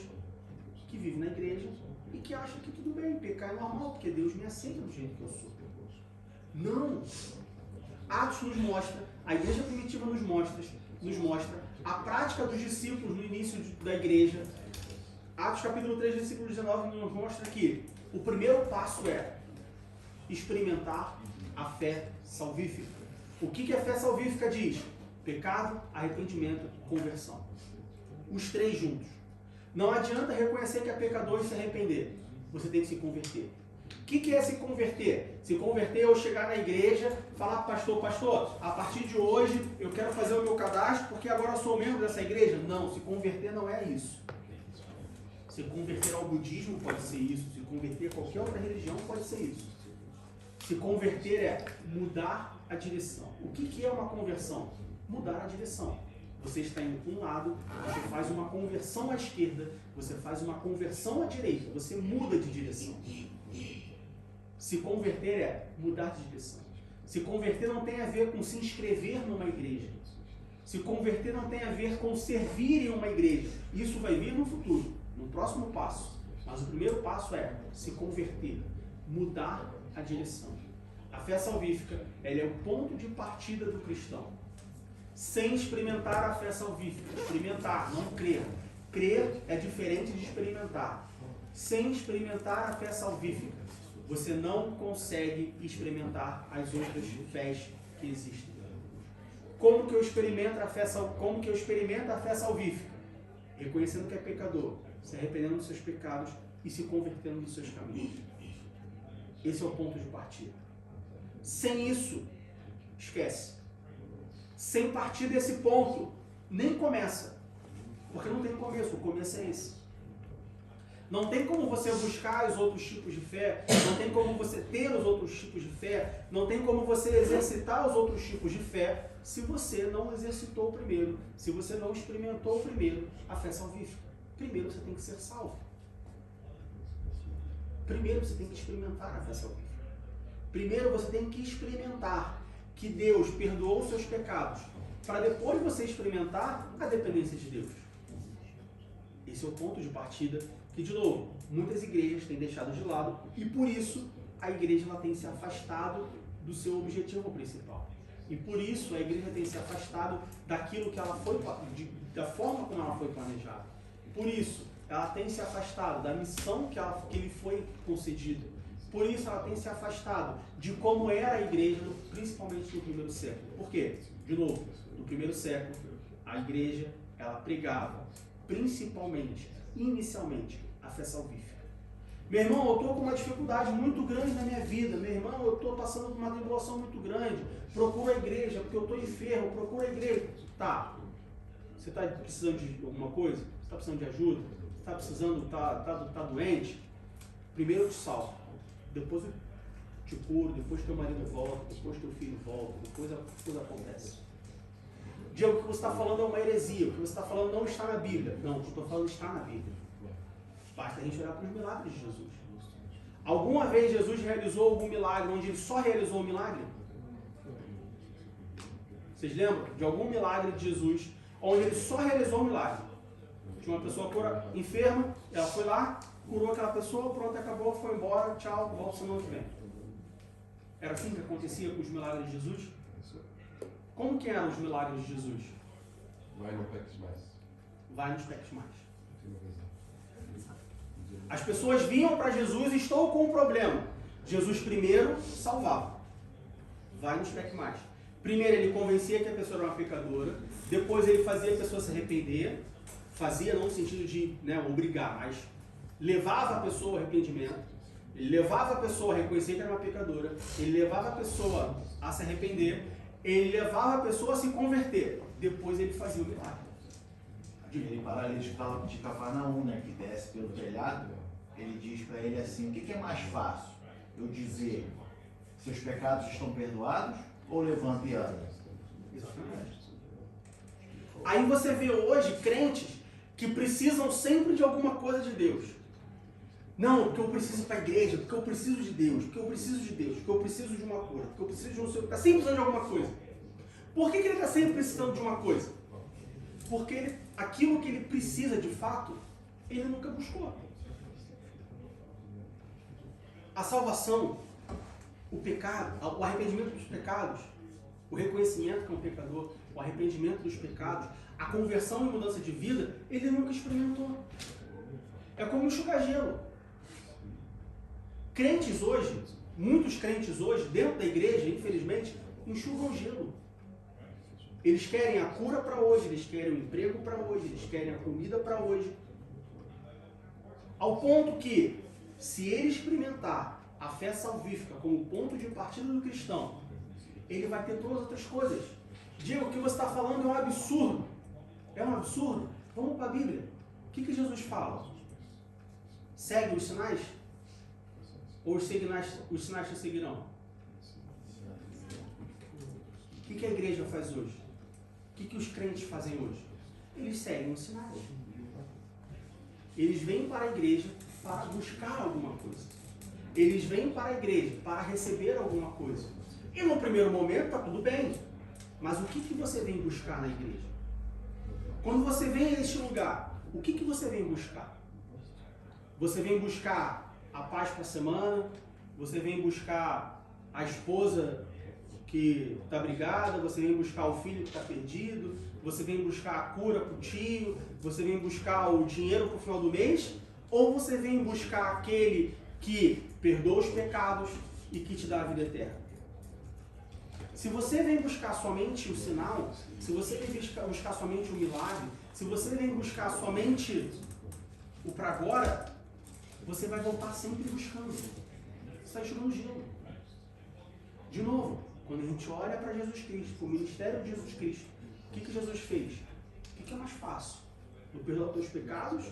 que vivem na igreja e que acham que tudo bem, pecar é normal, porque Deus me aceita do jeito que eu sou. Não! Atos nos mostra, a igreja primitiva nos mostra a prática dos discípulos no início da igreja. Atos capítulo 3, versículo 19 nos mostra que o primeiro passo é experimentar a fé salvífica. O que a fé salvífica diz? Pecado, arrependimento, conversão. Os três juntos. Não adianta reconhecer que é pecador e se arrepender. Você tem que se converter. O que é se converter? Se converter é eu chegar na igreja, falar para o pastor, a partir de hoje eu quero fazer o meu cadastro porque agora eu sou membro dessa igreja. Não, se converter não é isso. Se converter ao budismo pode ser isso, se converter a qualquer outra religião pode ser isso. Se converter é mudar a direção. O que é uma conversão? Mudar a direção. Você está indo para um lado, você faz uma conversão à esquerda, você faz uma conversão à direita, você muda de direção. Se converter é mudar de direção. Se converter não tem a ver com se inscrever numa igreja. Se converter não tem a ver com servir em uma igreja. Isso vai vir no futuro, no próximo passo. Mas o primeiro passo é se converter, mudar a direção. A fé salvífica, ela é o ponto de partida do cristão. Sem experimentar a fé salvífica, experimentar, não crer. Crer é diferente de experimentar. Sem experimentar a fé salvífica, você não consegue experimentar as outras fés que existem. Como que eu experimento a fé salvífica? Reconhecendo que é pecador, se arrependendo dos seus pecados e se convertendo dos seus caminhos. Esse é o ponto de partida. Sem isso, esquece. Sem partir desse ponto, nem começa. Porque não tem começo, o começo é esse. Não tem como você buscar os outros tipos de fé, não tem como você ter os outros tipos de fé, não tem como você exercitar os outros tipos de fé se você não exercitou o primeiro, se você não experimentou o primeiro, a fé salvífica. Primeiro você tem que ser salvo. Primeiro você tem que experimentar a fé salvífica. Primeiro você tem que experimentar que Deus perdoou os seus pecados, para depois você experimentar a dependência de Deus. Esse é o ponto de partida que, de novo, muitas igrejas têm deixado de lado e por isso a igreja ela tem se afastado do seu objetivo principal. E por isso a igreja tem se afastado daquilo que ela foi, da forma como ela foi planejada. Por isso ela tem se afastado da missão que lhe foi concedida. Por isso ela tem se afastado de como era a igreja, principalmente no primeiro século. Por quê? De novo, no primeiro século, a igreja ela pregava principalmente, inicialmente, a fé salvífica. Meu irmão, eu estou com uma dificuldade muito grande na minha vida. Meu irmão, eu estou passando por uma tribulação muito grande. Procuro a igreja, porque eu estou enfermo. Procuro a igreja. Tá. Você está precisando de alguma coisa? Você está precisando de ajuda? Você está precisando, tá doente? Primeiro eu te salvo. Depois eu te curo. Depois teu marido volta. Depois teu filho volta. Depois a coisa acontece. Diego, o que você está falando é uma heresia. O que você está falando não está na Bíblia. Não, o que eu estou falando está na Bíblia. Basta a gente olhar para os milagres de Jesus. Alguma vez Jesus realizou algum milagre onde ele só realizou o milagre? Vocês lembram de algum milagre de Jesus onde ele só realizou o milagre? Tinha uma pessoa enferma, ela foi lá, curou aquela pessoa, pronto, acabou, foi embora, tchau, volta semana que vem. Era assim que acontecia com os milagres de Jesus? Como que eram os milagres de Jesus? Vai, não peques mais. Vai, não peques mais. As pessoas vinham para Jesus e estou com um problema. Jesus primeiro salvava. Vai, não peques mais. Primeiro ele convencia que a pessoa era uma pecadora. Depois ele fazia a pessoa se arrepender. Fazia não no sentido de obrigar, mas levava a pessoa ao arrependimento. Ele levava a pessoa a reconhecer que era uma pecadora. Ele levava a pessoa a se arrepender. Ele levava a pessoa a se converter. Depois ele fazia o milagre. Aquele paralítico de Cafarnaum, né, que desce pelo telhado, ele diz para ele assim: o que é mais fácil? Eu dizer, seus pecados estão perdoados, ou levanta e anda? Exatamente. Aí você vê hoje crentes que precisam sempre de alguma coisa de Deus. Não, porque eu preciso ir para a igreja, porque eu preciso de Deus, porque eu preciso de Deus, porque eu preciso de uma cura, porque eu preciso de um seu... Está sempre precisando de alguma coisa. Por que ele está sempre precisando de uma coisa? Porque aquilo que ele precisa de fato, ele nunca buscou. A salvação, o pecado, o arrependimento dos pecados, o reconhecimento que é um pecador, o arrependimento dos pecados, a conversão e mudança de vida, ele nunca experimentou. É como enxugar gelo. Crentes hoje, muitos crentes hoje, dentro da igreja, infelizmente, enxugam gelo. Eles querem a cura para hoje, eles querem o emprego para hoje, eles querem a comida para hoje. Ao ponto que, se ele experimentar a fé salvífica como ponto de partida do cristão, ele vai ter todas as outras coisas. Diego, o que você está falando é um absurdo. É um absurdo? Vamos para a Bíblia. O que Jesus fala? Segue os sinais? Ou os sinais te seguirão? O que a igreja faz hoje? O que os crentes fazem hoje? Eles seguem os sinais. Eles vêm para a igreja para buscar alguma coisa. Eles vêm para a igreja para receber alguma coisa. E no primeiro momento está tudo bem. Mas o que você vem buscar na igreja? Quando você vem a este lugar, o que você vem buscar? Você vem buscar a paz para a semana? Você vem buscar a esposa que está brigada, você vem buscar o filho que está perdido, você vem buscar a cura para o tio, você vem buscar o dinheiro para o final do mês, ou você vem buscar aquele que perdoa os pecados e que te dá a vida eterna? Se você vem buscar somente o sinal, se você vem buscar somente o milagre, se você vem buscar somente o para agora, você vai voltar sempre buscando. Você está enxugando gelo. De novo, quando a gente olha para Jesus Cristo, para o ministério de Jesus Cristo, o que Jesus fez? O que é mais fácil? Eu perdoar os teus pecados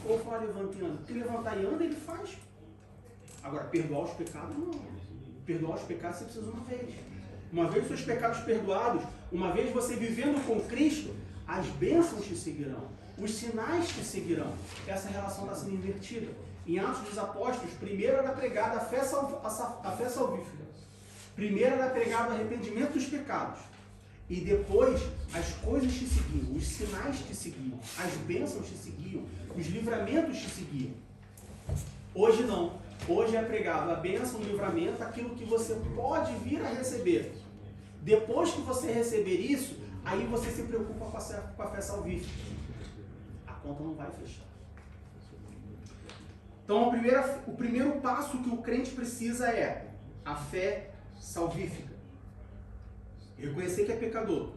ou falar levanta e anda? Porque levantar e anda ele faz. Agora, perdoar os pecados não. Perdoar os pecados você precisa uma vez. Uma vez os seus pecados perdoados, uma vez você vivendo com Cristo, as bênçãos te seguirão, os sinais te seguirão. Essa relação está sendo invertida. Em Atos dos Apóstolos, primeiro era pregada a fé salvífica. Primeiro era pregado o arrependimento dos pecados. E depois as coisas te seguiam, os sinais te seguiam, as bênçãos te seguiam, os livramentos te seguiam. Hoje não. Hoje é pregado a bênção, o livramento, aquilo que você pode vir a receber. Depois que você receber isso, aí você se preocupa com a fé salvífica. A conta não vai fechar. Então o primeiro passo que o crente precisa é a fé salvífica. Reconhecer que é pecador.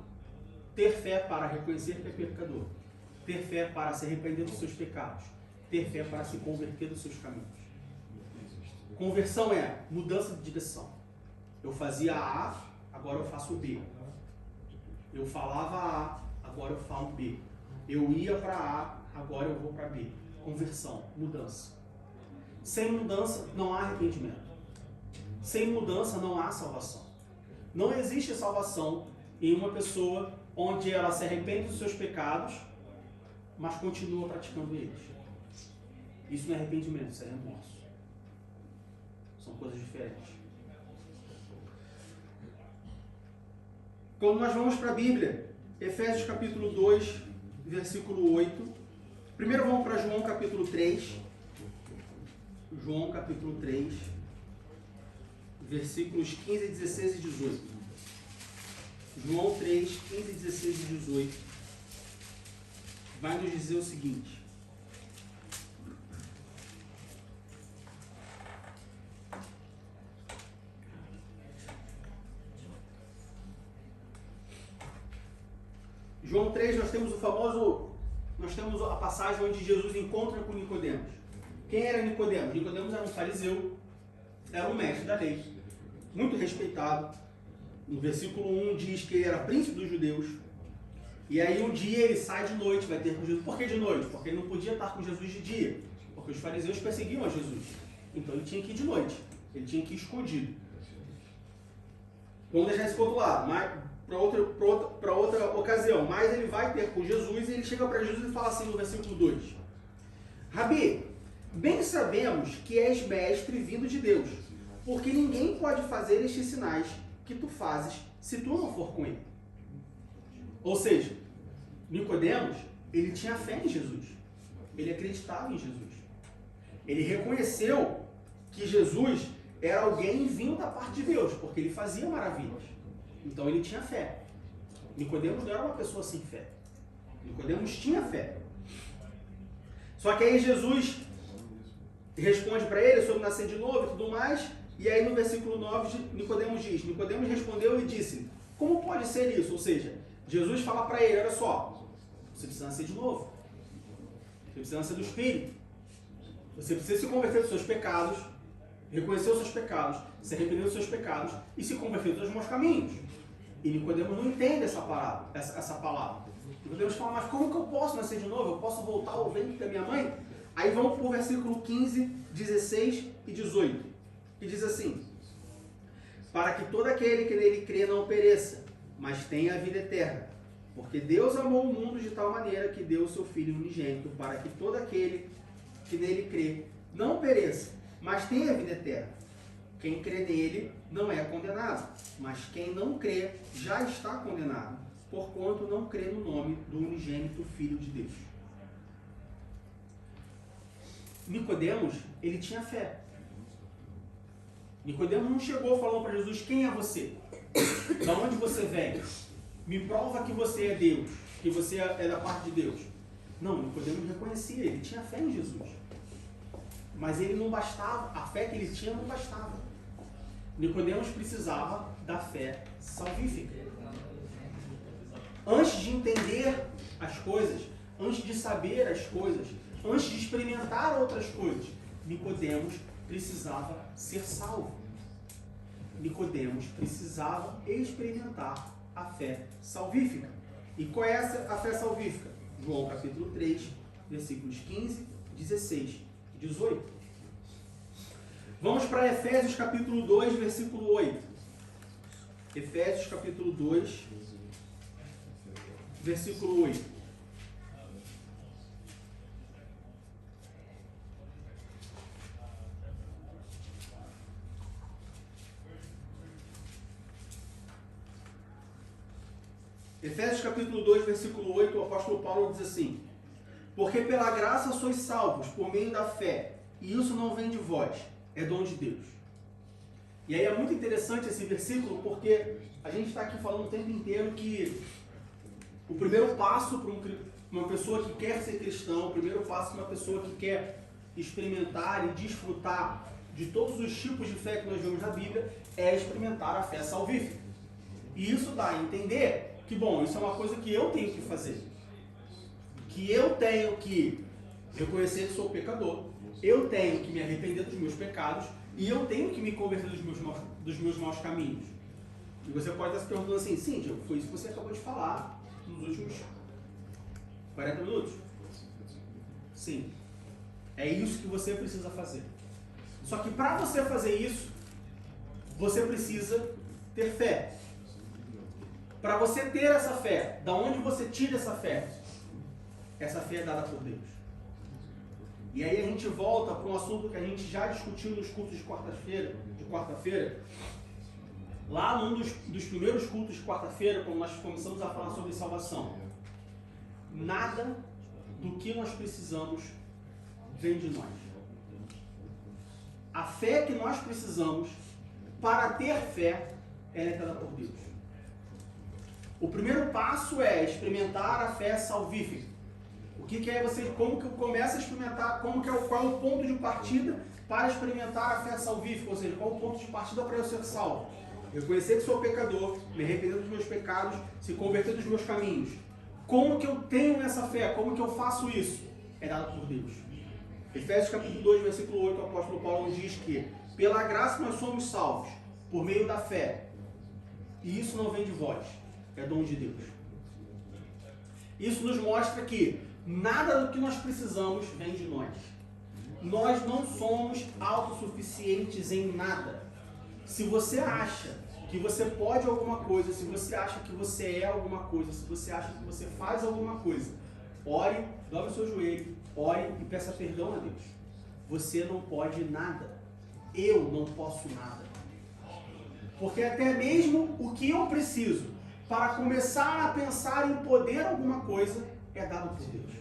Ter fé para reconhecer que é pecador. Ter fé para se arrepender dos seus pecados. Ter fé para se converter dos seus caminhos. Conversão é mudança de direção. Eu fazia A, agora eu faço B. Eu falava A, agora eu falo B. Eu ia para A, agora eu vou para B. Conversão, mudança. Sem mudança não há arrependimento. Sem mudança não há salvação. Não existe salvação em uma pessoa onde ela se arrepende dos seus pecados, mas continua praticando eles. Isso não é arrependimento, isso é remorso. São coisas diferentes. Quando nós vamos para a Bíblia, Efésios capítulo 2, versículo 8. Primeiro vamos para João capítulo 3. João capítulo 3, versículos 15, 16 e 18. João 3, 15, 16 e 18. Vai nos dizer o seguinte. João 3, nós temos a passagem onde Jesus encontra com Nicodemos. Quem era Nicodemos? Nicodemos era um fariseu, era um mestre da lei, muito respeitado. No versículo 1 diz que ele era príncipe dos judeus. E aí um dia ele sai de noite, vai ter com Jesus. Por que de noite? Porque ele não podia estar com Jesus de dia, porque os fariseus perseguiam a Jesus. Então ele tinha que ir de noite, ele tinha que ir escondido. Vamos deixar isso para o outro lado, para outra ocasião. Mas ele vai ter com Jesus e ele chega para Jesus e fala assim no versículo 2. Rabi, bem sabemos que és mestre vindo de Deus, porque ninguém pode fazer estes sinais que tu fazes se tu não for com ele. Ou seja, Nicodemos, ele tinha fé em Jesus. Ele acreditava em Jesus. Ele reconheceu que Jesus era alguém vindo da parte de Deus, porque ele fazia maravilhas. Então ele tinha fé. Nicodemos não era uma pessoa sem fé. Nicodemos tinha fé. Só que aí Jesus responde para ele sobre nascer de novo e tudo mais. E aí no versículo 9, Nicodemos diz, Nicodemos respondeu e disse, como pode ser isso? Ou seja, Jesus fala para ele, olha só, você precisa nascer de novo. Você precisa nascer do Espírito. Você precisa se converter dos seus pecados, reconhecer os seus pecados, se arrepender dos seus pecados e se converter dos maus caminhos. E Nicodemos não entende essa palavra. Nicodemos fala, mas como que eu posso nascer de novo? Eu posso voltar ao ventre da minha mãe? Aí vamos para o versículo 15, 16 e 18. Que diz assim, para que todo aquele que nele crê não pereça, mas tenha a vida eterna. Porque Deus amou o mundo de tal maneira que deu o seu Filho unigênito, para que todo aquele que nele crê não pereça, mas tenha a vida eterna. Quem crê nele não é condenado, mas quem não crê já está condenado, porquanto não crê no nome do unigênito Filho de Deus. Nicodemos, ele tinha fé. Nicodemos não chegou falando para Jesus, quem é você? Da onde você vem? Me prova que você é Deus, que você é da parte de Deus. Não, Nicodemos reconhecia, ele tinha fé em Jesus. Mas ele não bastava, a fé que ele tinha não bastava. Nicodemos precisava da fé salvífica. Antes de entender as coisas, antes de saber as coisas, antes de experimentar outras coisas, Nicodemos precisava ser salvo. Nicodemos precisava experimentar a fé salvífica. E qual é a fé salvífica? João capítulo 3, versículos 15, 16 e 18. Vamos para Efésios capítulo 2, versículo 8. Efésios capítulo 2, versículo 8. Efésios capítulo 2, versículo 8, o apóstolo Paulo diz assim: porque pela graça sois salvos por meio da fé, e isso não vem de vós, é dom de Deus. E aí é muito interessante esse versículo, porque a gente está aqui falando o tempo inteiro que o primeiro passo para uma pessoa que quer ser cristão, o primeiro passo para uma pessoa que quer experimentar e desfrutar de todos os tipos de fé que nós vemos na Bíblia, é experimentar a fé salvífica. E isso dá a entender que, bom, isso é uma coisa que eu tenho que fazer. Que eu tenho que reconhecer que sou pecador, eu tenho que me arrepender dos meus pecados e eu tenho que me converter dos meus maus caminhos. E você pode estar se perguntando assim: sim, Diego, foi isso que você acabou de falar nos últimos 40 minutos? Sim. É isso que você precisa fazer. Só que para você fazer isso, você precisa ter fé. Para você ter essa fé, da onde você tira essa fé? Essa fé é dada por Deus. E aí a gente volta para um assunto que a gente já discutiu nos cultos de quarta-feira. Lá num dos primeiros cultos de quarta-feira, quando nós começamos a falar sobre salvação. Nada do que nós precisamos vem de nós. A fé que nós precisamos para ter fé, ela é dada por Deus. O primeiro passo é experimentar a fé salvífica. O que é você, como que começa a experimentar, qual é o ponto de partida para experimentar a fé salvífica? Ou seja, qual é o ponto de partida para eu ser salvo? Reconhecer que sou pecador, me arrepender dos meus pecados, se converter dos meus caminhos. Como que eu tenho essa fé? Como que eu faço isso? É dado por Deus. Efésios capítulo 2, versículo 8, o apóstolo Paulo diz que pela graça nós somos salvos, por meio da fé. E isso não vem de vós, é dom de Deus. Isso nos mostra que nada do que nós precisamos vem de nós. Nós não somos autossuficientes em nada. Se você acha que você pode alguma coisa, se você acha que você é alguma coisa, se você acha que você faz alguma coisa, ore, dobre o seu joelho, ore e peça perdão a Deus. Você não pode nada. Eu não posso nada. Porque até mesmo o que eu preciso para começar a pensar em poder alguma coisa é dado por Deus.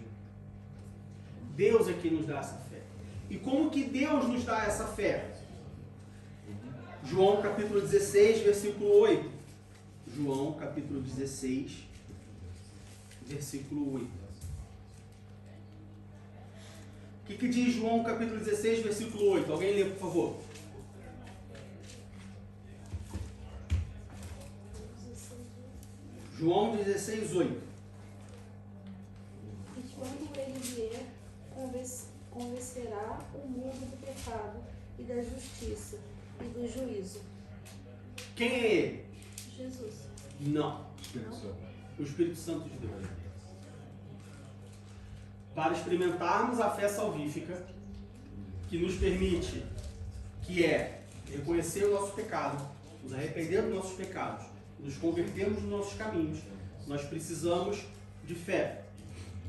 Deus é quem nos dá essa fé. E como que Deus nos dá essa fé? João capítulo 16, versículo 8. João capítulo 16, versículo 8. O que diz João capítulo 16, versículo 8? Alguém lê, por favor. João 16, 8. E quando ele vier, convencerá o mundo do pecado e da justiça e do juízo. Quem é ele? Jesus. Não. Espírito Santo. O Espírito Santo de Deus. Para experimentarmos a fé salvífica, que nos permite, que é reconhecer o nosso pecado, nos arrepender dos nossos pecados, nos convertermos nos nossos caminhos, nós precisamos de fé.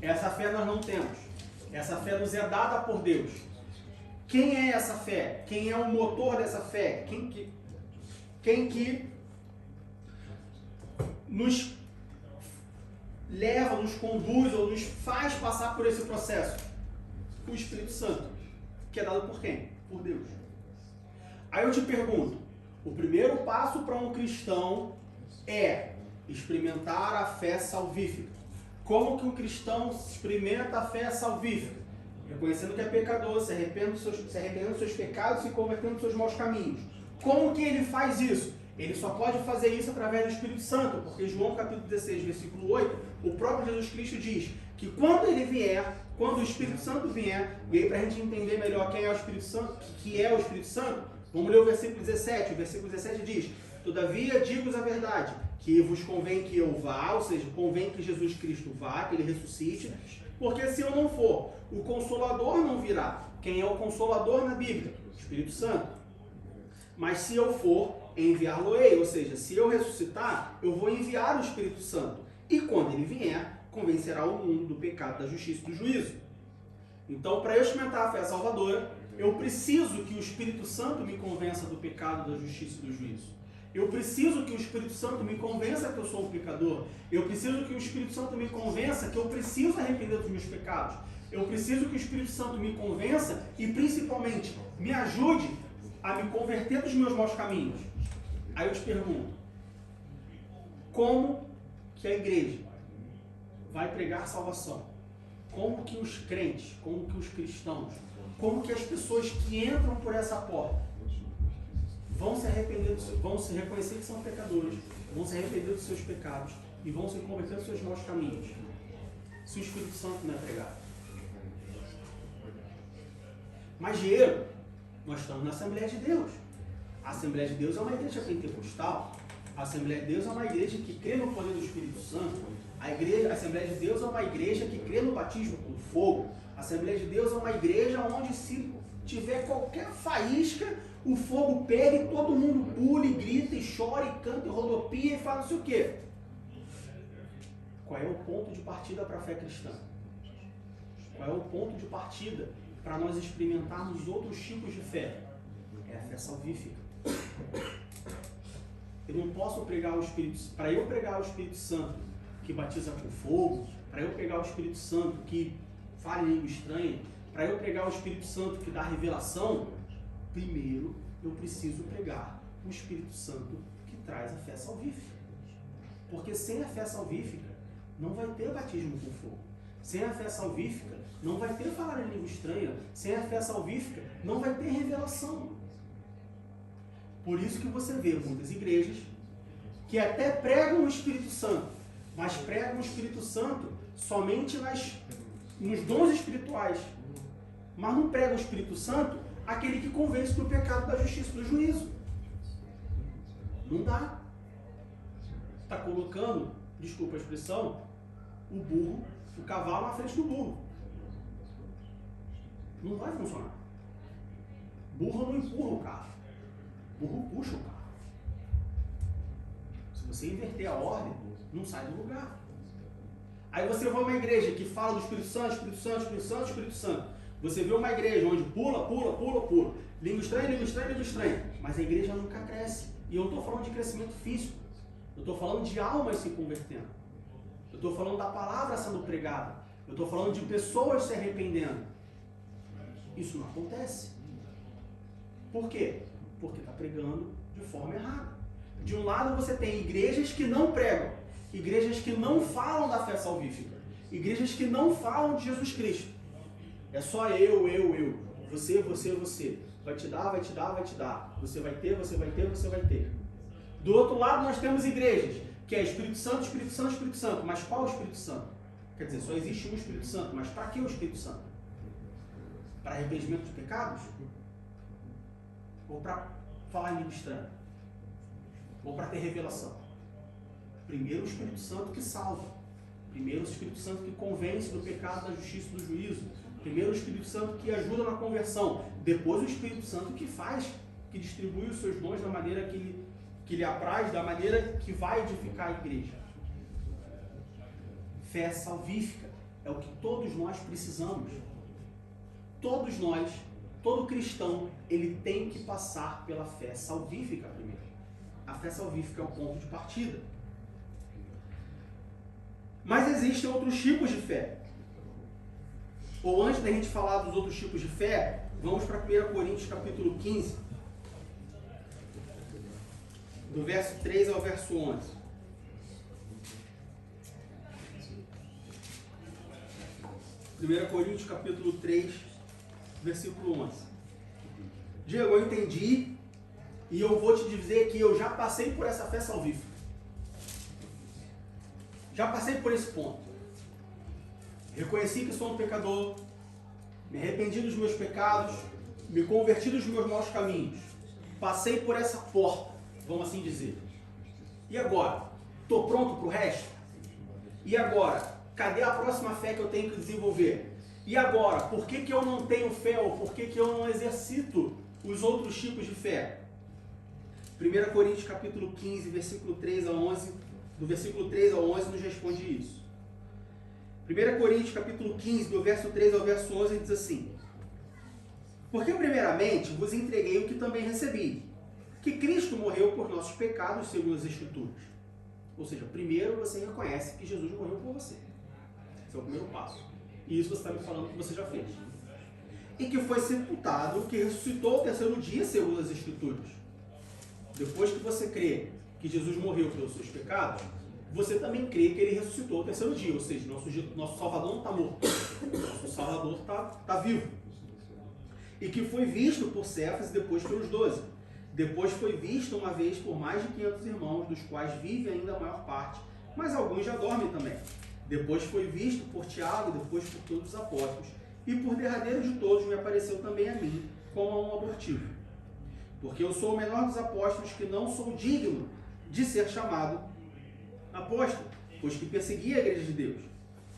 Essa fé nós não temos. Essa fé nos é dada por Deus. Quem é essa fé? Quem é o motor dessa fé? Quem que nos leva, nos conduz ou nos faz passar por esse processo? O Espírito Santo, que é dado por quem? Por Deus. Aí eu te pergunto, O primeiro passo para um cristão é experimentar a fé salvífica. Como que um cristão experimenta a fé salvífica? Reconhecendo que é pecador, se arrependendo dos seus pecados e se convertendo dos seus maus caminhos. Como que ele faz isso? Ele só pode fazer isso através do Espírito Santo, porque João capítulo 16, versículo 8, o próprio Jesus Cristo diz que quando ele vier, quando o Espírito Santo vier, e aí para a gente entender melhor quem é o Espírito Santo, que é o Espírito Santo, vamos ler o versículo 17. O versículo 17 diz: todavia digo-vos a verdade, que vos convém que eu vá, ou seja, convém que Jesus Cristo vá, que ele ressuscite, porque se eu não for, o Consolador não virá. Quem é o Consolador na Bíblia? O Espírito Santo. Mas se eu for, enviá-lo-ei, ou seja, se eu ressuscitar, eu vou enviar o Espírito Santo. E quando ele vier, convencerá o mundo do pecado, da justiça e do juízo. Então, para eu experimentar a fé salvadora, eu preciso que o Espírito Santo me convença do pecado, da justiça e do juízo. Eu preciso que o Espírito Santo me convença que eu sou um pecador. Eu preciso que o Espírito Santo me convença que eu preciso arrepender dos meus pecados. Eu preciso que o Espírito Santo me convença e, principalmente, me ajude a me converter dos meus maus caminhos. Aí eu te pergunto, como que a igreja vai pregar salvação? Como que os crentes, como que os cristãos, como que as pessoas que entram por essa porta vão se arrepender, vão se reconhecer que são pecadores, vão se arrepender dos seus pecados e vão se converter dos seus maus caminhos, se o Espírito Santo não é pregado? Mas, Diego, nós estamos na Assembleia de Deus. A Assembleia de Deus é uma igreja pentecostal. A Assembleia de Deus é uma igreja que crê no poder do Espírito Santo. A Assembleia de Deus é uma igreja que crê no batismo com fogo. A Assembleia de Deus é uma igreja onde, se tiver qualquer faísca, o fogo pega e todo mundo pula e grita e chora e canta e rodopia e fala não sei o quê. Qual é o ponto de partida para a fé cristã? Qual é o ponto de partida para nós experimentarmos outros tipos de fé? É a fé salvífica. Eu não posso pregar o Espírito Santo. Para eu pregar o Espírito Santo que batiza com fogo, para eu pregar o Espírito Santo que fala em língua estranha, para eu pregar o Espírito Santo que dá revelação, primeiro eu preciso pregar o Espírito Santo que traz a fé salvífica. Porque sem a fé salvífica não vai ter batismo com fogo. Sem a fé salvífica não vai ter falar em língua estranha. Sem a fé salvífica não vai ter revelação. Por isso que você vê muitas igrejas que até pregam o Espírito Santo, mas pregam o Espírito Santo somente nos dons espirituais. Mas não pregam o Espírito Santo aquele que convence do pecado, da justiça e do juízo. Não dá. Está colocando, desculpa a expressão, o cavalo na frente do burro. Não vai funcionar. Burro não empurra o carro. Burro puxa o carro. Se você inverter a ordem, não sai do lugar. Aí você vai a uma igreja que fala do Espírito Santo, Espírito Santo, Espírito Santo, Espírito Santo. Você vê uma igreja onde pula, pula, pula, pula. Língua estranha, língua estranha, língua estranha. Mas a igreja nunca cresce. E eu não estou falando de crescimento físico. Eu estou falando de almas se convertendo. Eu estou falando da palavra sendo pregada. Eu estou falando de pessoas se arrependendo. Isso não acontece. Por quê? Porque está pregando de forma errada. De um lado você tem igrejas que não pregam, igrejas que não falam da fé salvífica, igrejas que não falam de Jesus Cristo. É só eu. Você. Vai te dar, vai te dar, vai te dar. Você vai ter, você vai ter, você vai ter. Do outro lado nós temos igrejas que é Espírito Santo, Espírito Santo, Espírito Santo. Mas qual é o Espírito Santo? Quer dizer, só existe um Espírito Santo. Mas para que o Espírito Santo? Para arrependimento de pecados? Ou para falar em língua estranha? Ou para ter revelação? Primeiro o Espírito Santo que salva. Primeiro o Espírito Santo que convence do pecado, da justiça e do juízo. Primeiro o Espírito Santo que ajuda na conversão. Depois o Espírito Santo que faz, que distribui os seus dons da maneira que lhe apraz, da maneira que vai edificar a igreja. Fé salvífica é o que todos nós precisamos. Todos nós, todo cristão, ele tem que passar pela fé salvífica primeiro. A fé salvífica é o ponto de partida. Mas existem outros tipos de fé. Ou antes da gente falar dos outros tipos de fé, vamos para 1 Coríntios capítulo 15. do verso 3 ao verso 11. Primeira Coríntios, capítulo 3, versículo 11. Diego, eu entendi e eu vou te dizer que eu já passei por essa fé salvífica. Já passei por esse ponto. Reconheci que sou um pecador, me arrependi dos meus pecados, me converti dos meus maus caminhos. Passei por essa porta, vamos assim dizer. E agora? Estou pronto para o resto? E agora? Cadê a próxima fé que eu tenho que desenvolver? E agora? Por que eu não tenho fé ou por que eu não exercito os outros tipos de fé? 1 Coríntios capítulo 15, versículo 3 a 11, do versículo 3 ao 11 nos responde isso. 1 Coríntios capítulo 15, do verso 3 ao verso 11, diz assim: Porque primeiramente vos entreguei o que também recebi, que Cristo morreu por nossos pecados segundo as Escrituras. Ou seja, primeiro você reconhece que Jesus morreu por você. Esse é o primeiro passo. E isso você está me falando que você já fez. E que foi sepultado, que ressuscitou ao terceiro dia segundo as Escrituras. Depois que você crê que Jesus morreu pelos seus pecados, você também crê que ele ressuscitou ao terceiro dia. Ou seja, nosso Salvador não está morto. Nosso Salvador está vivo. E que foi visto por Cefas e depois pelos 12. Depois foi visto uma vez por mais de 500 irmãos, dos quais vive ainda a maior parte, mas alguns já dormem também. Depois foi visto por Tiago, depois por todos os apóstolos, e por derradeiro de todos me apareceu também a mim, como a um abortivo. Porque eu sou o menor dos apóstolos, que não sou digno de ser chamado apóstolo, pois que persegui a igreja de Deus.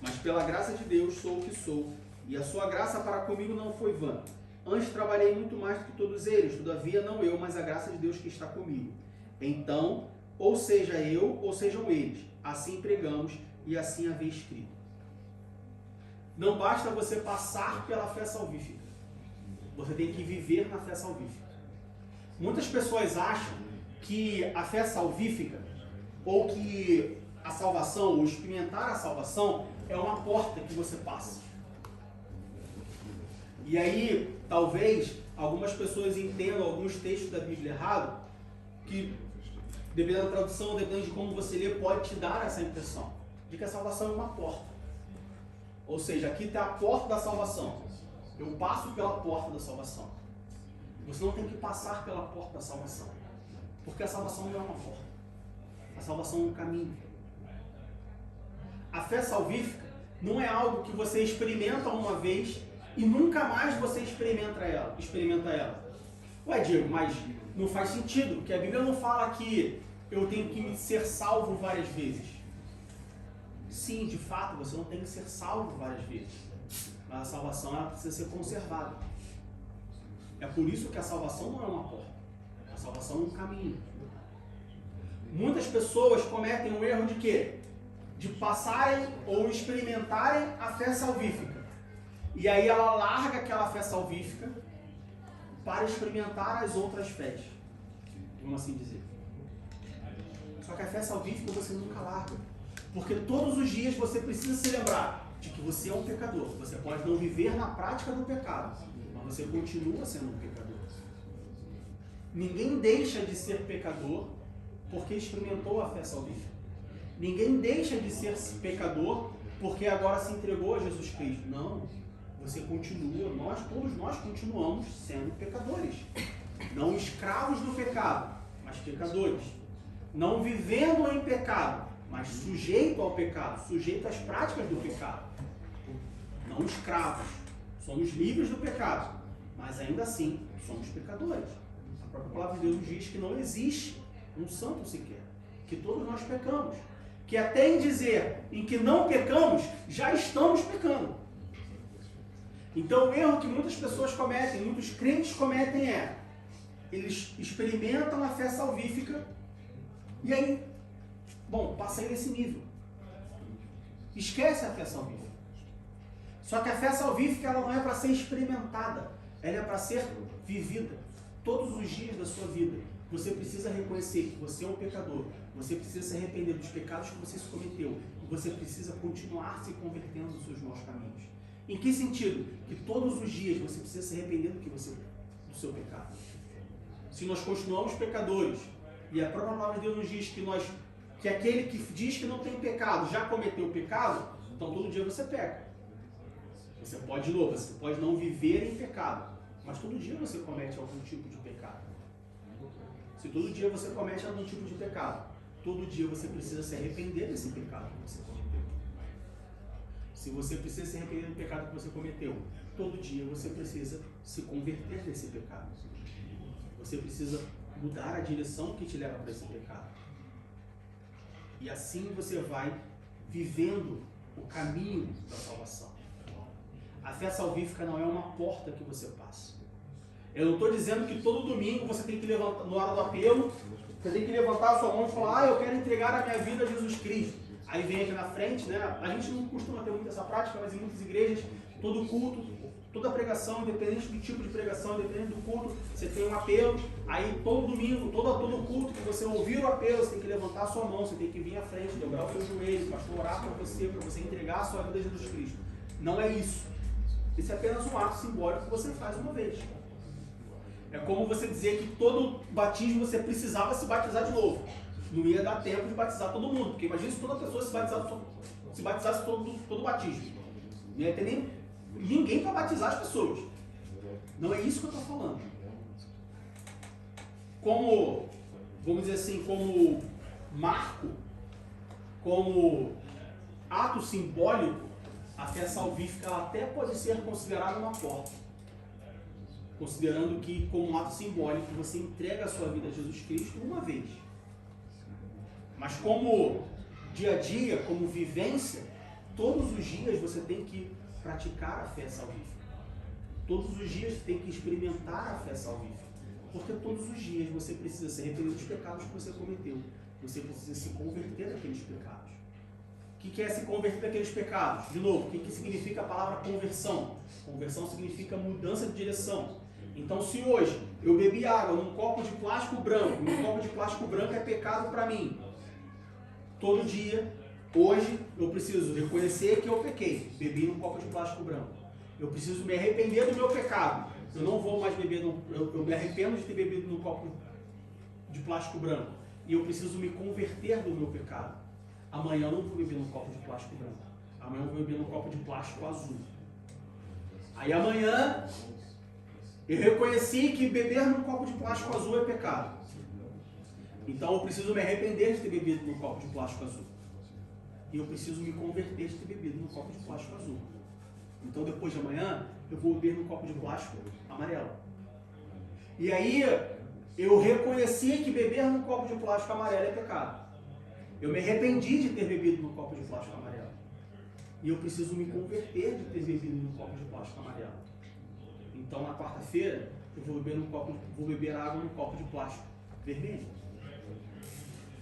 Mas pela graça de Deus sou o que sou, e a sua graça para comigo não foi vã. Antes trabalhei muito mais do que todos eles, todavia não eu, mas a graça de Deus que está comigo. Então, ou seja eu, ou sejam eles, assim pregamos e assim havia escrito. Não basta você passar pela fé salvífica, você tem que viver na fé salvífica. Muitas pessoas acham que a fé salvífica, ou que a salvação, ou experimentar a salvação, é uma porta que você passa. E aí, talvez, algumas pessoas entendam alguns textos da Bíblia errado, que, dependendo da tradução, dependendo de como você lê, pode te dar essa impressão de que a salvação é uma porta. Ou seja, aqui está a porta da salvação. Eu passo pela porta da salvação. Você não tem que passar pela porta da salvação, porque a salvação não é uma porta. A salvação é um caminho. A fé salvífica não é algo que você experimenta uma vez e nunca mais você experimenta ela. Ué, Diego, mas não faz sentido, porque a Bíblia não fala que eu tenho que ser salvo várias vezes. Sim, de fato, você não tem que ser salvo várias vezes. Mas a salvação ela precisa ser conservada. É por isso que a salvação não é uma porta. A salvação é um caminho. Muitas pessoas cometem o erro de quê? De passarem ou experimentarem a fé salvífica. E aí ela larga aquela fé salvífica para experimentar as outras fés. Vamos assim dizer. Só que a fé salvífica você nunca larga. Porque todos os dias você precisa se lembrar de que você é um pecador. Você pode não viver na prática do pecado, mas você continua sendo um pecador. Ninguém deixa de ser pecador porque experimentou a fé salvífica. Ninguém deixa de ser pecador porque agora se entregou a Jesus Cristo. Não. Você continua, todos nós continuamos sendo pecadores. Não escravos do pecado, mas pecadores. Não vivendo em pecado, mas sujeito ao pecado, sujeito às práticas do pecado. Não escravos. Somos livres do pecado, mas ainda assim somos pecadores. A própria palavra de Deus diz que não existe um santo sequer, que todos nós pecamos. Que até em dizer em que não pecamos, já estamos pecando. Então o erro que muitas pessoas cometem, muitos crentes cometem é, eles experimentam a fé salvífica e aí, bom, passa aí nesse nível. Esquece a fé salvífica. Só que a fé salvífica ela não é para ser experimentada, ela é para ser vivida. Todos os dias da sua vida, você precisa reconhecer que você é um pecador, você precisa se arrepender dos pecados que você se cometeu, e você precisa continuar se convertendo dos seus maus caminhos. Em que sentido? Que todos os dias você precisa se arrepender do seu pecado. Se nós continuamos pecadores E a própria palavra de Deus nos diz que aquele que diz que não tem pecado já cometeu pecado, então todo dia você peca. Você pode, de novo, você pode não viver em pecado, mas todo dia você comete algum tipo de pecado. Se todo dia você comete algum tipo de pecado, todo dia você precisa se arrepender desse pecado que você cometeu. Se você precisa se arrepender do pecado que você cometeu, todo dia você precisa se converter desse pecado. Você precisa mudar a direção que te leva para esse pecado. E assim você vai vivendo o caminho da salvação. A fé salvífica não é uma porta que você passa. Eu não estou dizendo que todo domingo você tem que levantar, na hora do apelo, você tem que levantar a sua mão e falar: eu quero entregar a minha vida a Jesus Cristo. Aí vem aqui na frente, né? A gente não costuma ter muito essa prática, mas em muitas igrejas, todo culto, toda pregação, independente do tipo de pregação, independente do culto, você tem um apelo. Aí todo domingo, todo culto que você ouvir o apelo, você tem que levantar a sua mão, você tem que vir à frente, dobrar o seu joelho, o pastor orar para você entregar a sua vida a Jesus Cristo. Não é isso. Isso é apenas um ato simbólico que você faz uma vez. É como você dizer que todo batismo você precisava se batizar de novo. Não ia dar tempo de batizar todo mundo, porque imagina se toda pessoa se batizasse todo batismo. Não ia ter nem ninguém para batizar as pessoas. Não é isso que eu estou falando. Como, vamos dizer assim, como marco, como ato simbólico, a fé salvífica ela até pode ser considerada uma porta. Considerando que, como um ato simbólico, você entrega a sua vida a Jesus Cristo uma vez. Mas como dia a dia, como vivência, todos os dias você tem que praticar a fé salvífica. Todos os dias você tem que experimentar a fé salvífica. Porque todos os dias você precisa se arrepender dos pecados que você cometeu. Você precisa se converter daqueles pecados. O que é se converter daqueles pecados? De novo, o que significa a palavra conversão? Conversão significa mudança de direção. Então, se hoje eu bebi água num copo de plástico branco, é pecado para mim. Todo dia, hoje, eu preciso reconhecer que eu pequei, bebi num copo de plástico branco. Eu preciso me arrepender do meu pecado. Eu não vou mais beber, eu me arrependo de ter bebido num copo de plástico branco. E eu preciso me converter do meu pecado. Amanhã eu não vou beber num copo de plástico branco. Amanhã eu vou beber num copo de plástico azul. Aí amanhã eu reconheci que beber num copo de plástico azul é pecado. Então eu preciso me arrepender de ter bebido num copo de plástico azul. E eu preciso me converter de ter bebido num copo de plástico azul. Então depois de amanhã eu vou beber num copo de plástico amarelo. E aí eu reconheci que beber num copo de plástico amarelo é pecado. Eu me arrependi de ter bebido num copo de plástico amarelo. E eu preciso me converter de ter bebido num copo de plástico amarelo. Então na quarta-feira eu vou beber água num copo de plástico vermelho.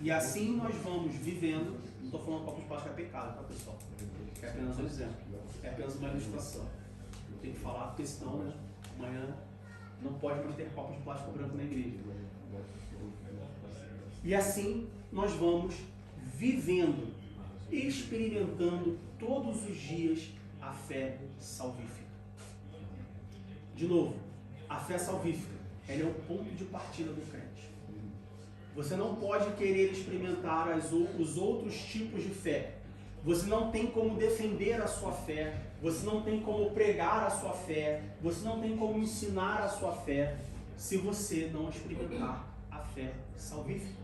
E assim nós vamos vivendo. Não estou falando que copo de plástico é pecado, tá, pessoal? É apenas um exemplo. É apenas uma ilustração. Eu tenho que falar porque senão, né, amanhã não pode mais ter copo de plástico branco na igreja. E assim nós vamos vivendo, experimentando todos os dias a fé salvífica. De novo, a fé salvífica, ela é o ponto de partida do crente. Você não pode querer experimentar os outros tipos de fé. Você não tem como defender a sua fé. Você não tem como pregar a sua fé. Você não tem como ensinar a sua fé se você não experimentar a fé salvífica.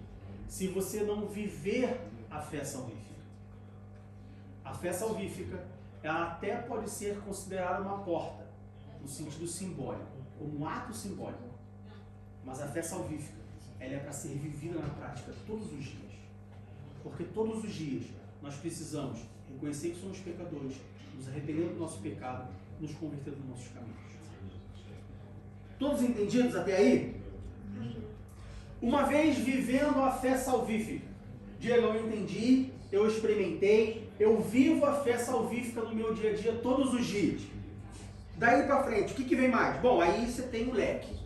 Se você não viver a fé salvífica. A fé salvífica, ela até pode ser considerada uma porta, no sentido simbólico, como um ato simbólico. Mas a fé salvífica, ela é para ser vivida na prática todos os dias. Porque todos os dias nós precisamos reconhecer que somos pecadores, nos arrepender do nosso pecado, nos converter dos nossos caminhos. Todos entendidos até aí? Uma vez vivendo a fé salvífica, Diego, eu entendi, eu experimentei, eu vivo a fé salvífica no meu dia a dia todos os dias. Daí para frente, o que vem mais? Bom, aí você tem um leque.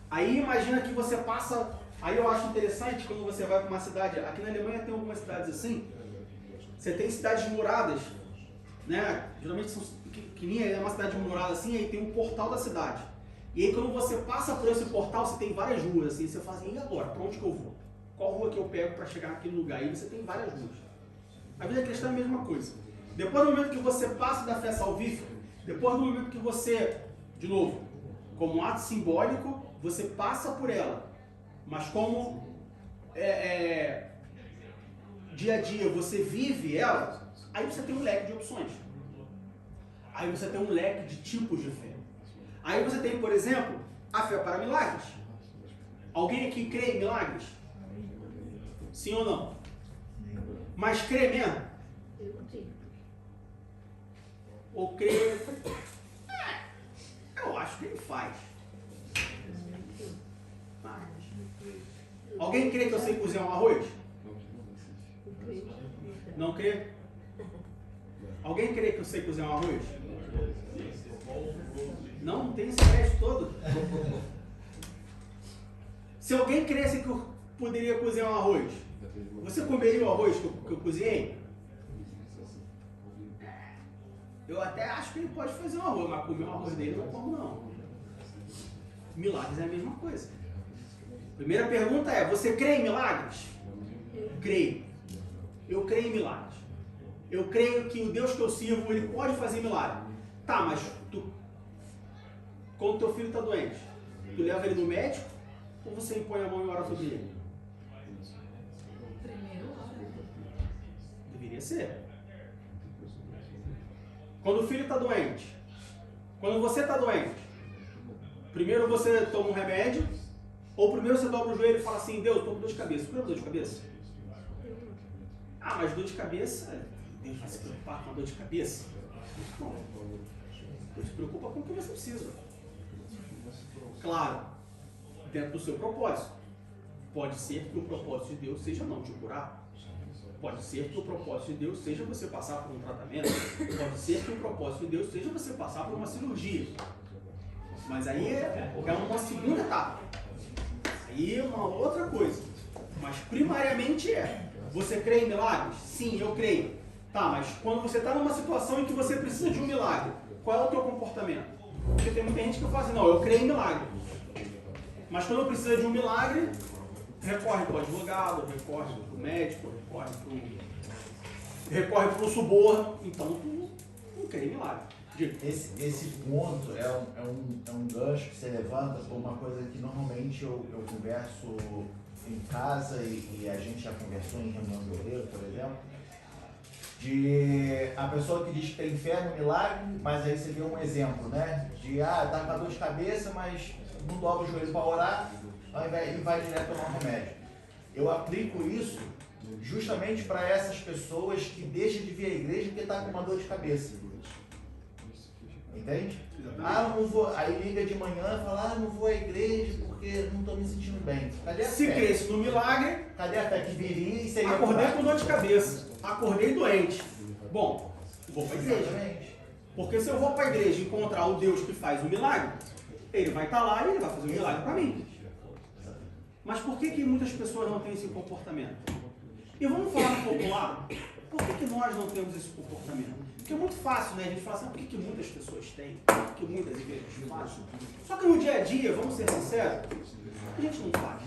Aí imagina que você passa, aí eu acho interessante quando você vai para uma cidade, aqui na Alemanha tem algumas cidades assim, você tem cidades moradas, né? Geralmente são pequenininhas, é uma cidade morada assim, aí tem um portal da cidade. E aí quando você passa por esse portal, você tem várias ruas assim, você fala assim, e agora? Para onde que eu vou? qual rua que eu pego para chegar naquele lugar? E você tem várias ruas. A vida cristã é a mesma coisa. Depois do momento que você passa da fé salvífica, depois do momento que você, de novo, como um ato simbólico, você passa por ela, mas como dia a dia você vive ela, aí você tem um leque de opções. Aí você tem um leque de tipos de fé. Aí você tem, por exemplo, a fé para milagres. Alguém aqui crê em milagres? Sim ou não? Mas crê mesmo? Eu creio. Ou crê... Eu acho que ele faz. Mas... Alguém crê que eu sei cozinhar um arroz? Eu creio. Não crê? Alguém crê que eu sei cozinhar um arroz? Não tem esse crédito todo. Se alguém cresce que eu poderia cozinhar um arroz, você comeria o arroz que eu cozinhei? Eu até acho que ele pode fazer um arroz, mas comer o arroz dele não como não. Milagres é a mesma coisa. Primeira pergunta é, você crê em milagres? Creio. Eu creio em milagres. Eu creio que o Deus que eu sirvo, ele pode fazer milagre. Tá, mas quando teu filho está doente, tu leva ele no médico ou você impõe a mão e ora sobre ele? Primeiro ora. Deveria ser. Quando o filho está doente, quando você está doente, primeiro você toma um remédio ou primeiro você dobra o joelho e fala assim, Deus, estou com dor de cabeça. Tu lembra dor de cabeça? Ah, mas dor de cabeça, Deus vai se preocupar com a dor de cabeça? Não. Deus se preocupa com o que você precisa. Claro, dentro do seu propósito. Pode ser que o propósito de Deus seja não te curar. Pode ser que o propósito de Deus seja você passar por um tratamento. Pode ser que o propósito de Deus seja você passar por uma cirurgia. Mas aí é uma segunda etapa. Aí é uma outra coisa. Mas primariamente você crê em milagres? Sim, eu creio. Tá, mas quando você está numa situação em que você precisa de um milagre, qual é o teu comportamento? Porque tem muita gente que fala assim, não, eu creio em milagre. Mas quando eu preciso de um milagre, recorre para o advogado, recorre para o médico, recorre para o suborno. Então, tu não crê em milagre. Esse ponto é um gancho que você levanta por uma coisa que normalmente eu converso em casa e a gente já conversou em reunião de obreiro, por exemplo, de a pessoa que diz que tem fé no milagre, mas aí você vê um exemplo, né? De, tá com a dor de cabeça, mas não dobra o joelho para orar, ao invés e vai direto tomar um remédio. Eu aplico isso justamente para essas pessoas que deixam de vir à igreja porque está com uma dor de cabeça. Entende? Eu não vou. Aí liga de manhã e fala, não vou à igreja porque não estou me sentindo bem. Cadê a fé? Se cresce no milagre, Cadê a fé que viria e seria acordei curado? com dor de cabeça, acordei doente. Bom, vou para a igreja. Exatamente. Porque se eu vou para a igreja e encontrar o Deus que faz o milagre, ele vai estar lá e ele vai fazer o milagre para mim. Mas por que muitas pessoas não têm esse comportamento? E vamos falar no popular, por que nós não temos esse comportamento? Porque é muito fácil, né? A gente fala assim, por que muitas pessoas têm? Por que muitas igrejas fazem? Só que no dia a dia, vamos ser sinceros, a gente não faz.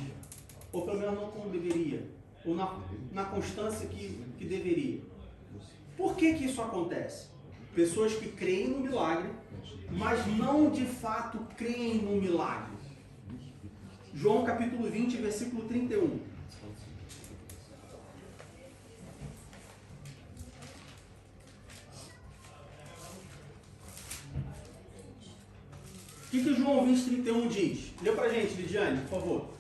Ou pelo menos não como deveria. Ou na constância que deveria. Por que isso acontece? Pessoas que creem no milagre, mas não de fato creem no milagre. João capítulo 20, versículo 31. O que João 20, 31 diz? Lê pra gente, Lidiane, por favor.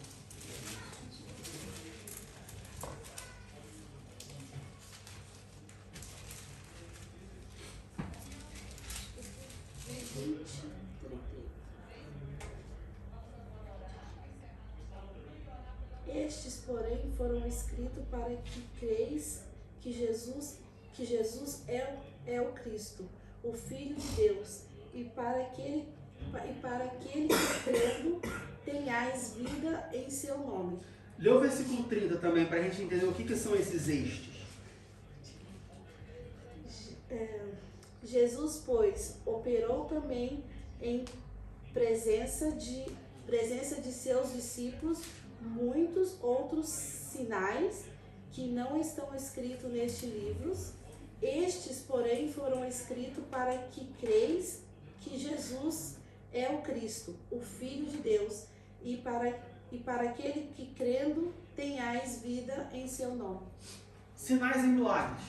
Estes, porém, foram escritos para que creis que Jesus é o Cristo, o Filho de Deus, e para aquele que crendo tenhais vida em seu nome. Lê o versículo 30 também, para a gente entender o que são esses estes. Jesus, pois, operou também em presença de seus discípulos muitos outros sinais que não estão escritos neste livro. Estes, porém, foram escritos para que creis que Jesus é o Cristo, o Filho de Deus, e para aquele que crendo tenhais vida em seu nome. Sinais e milagres.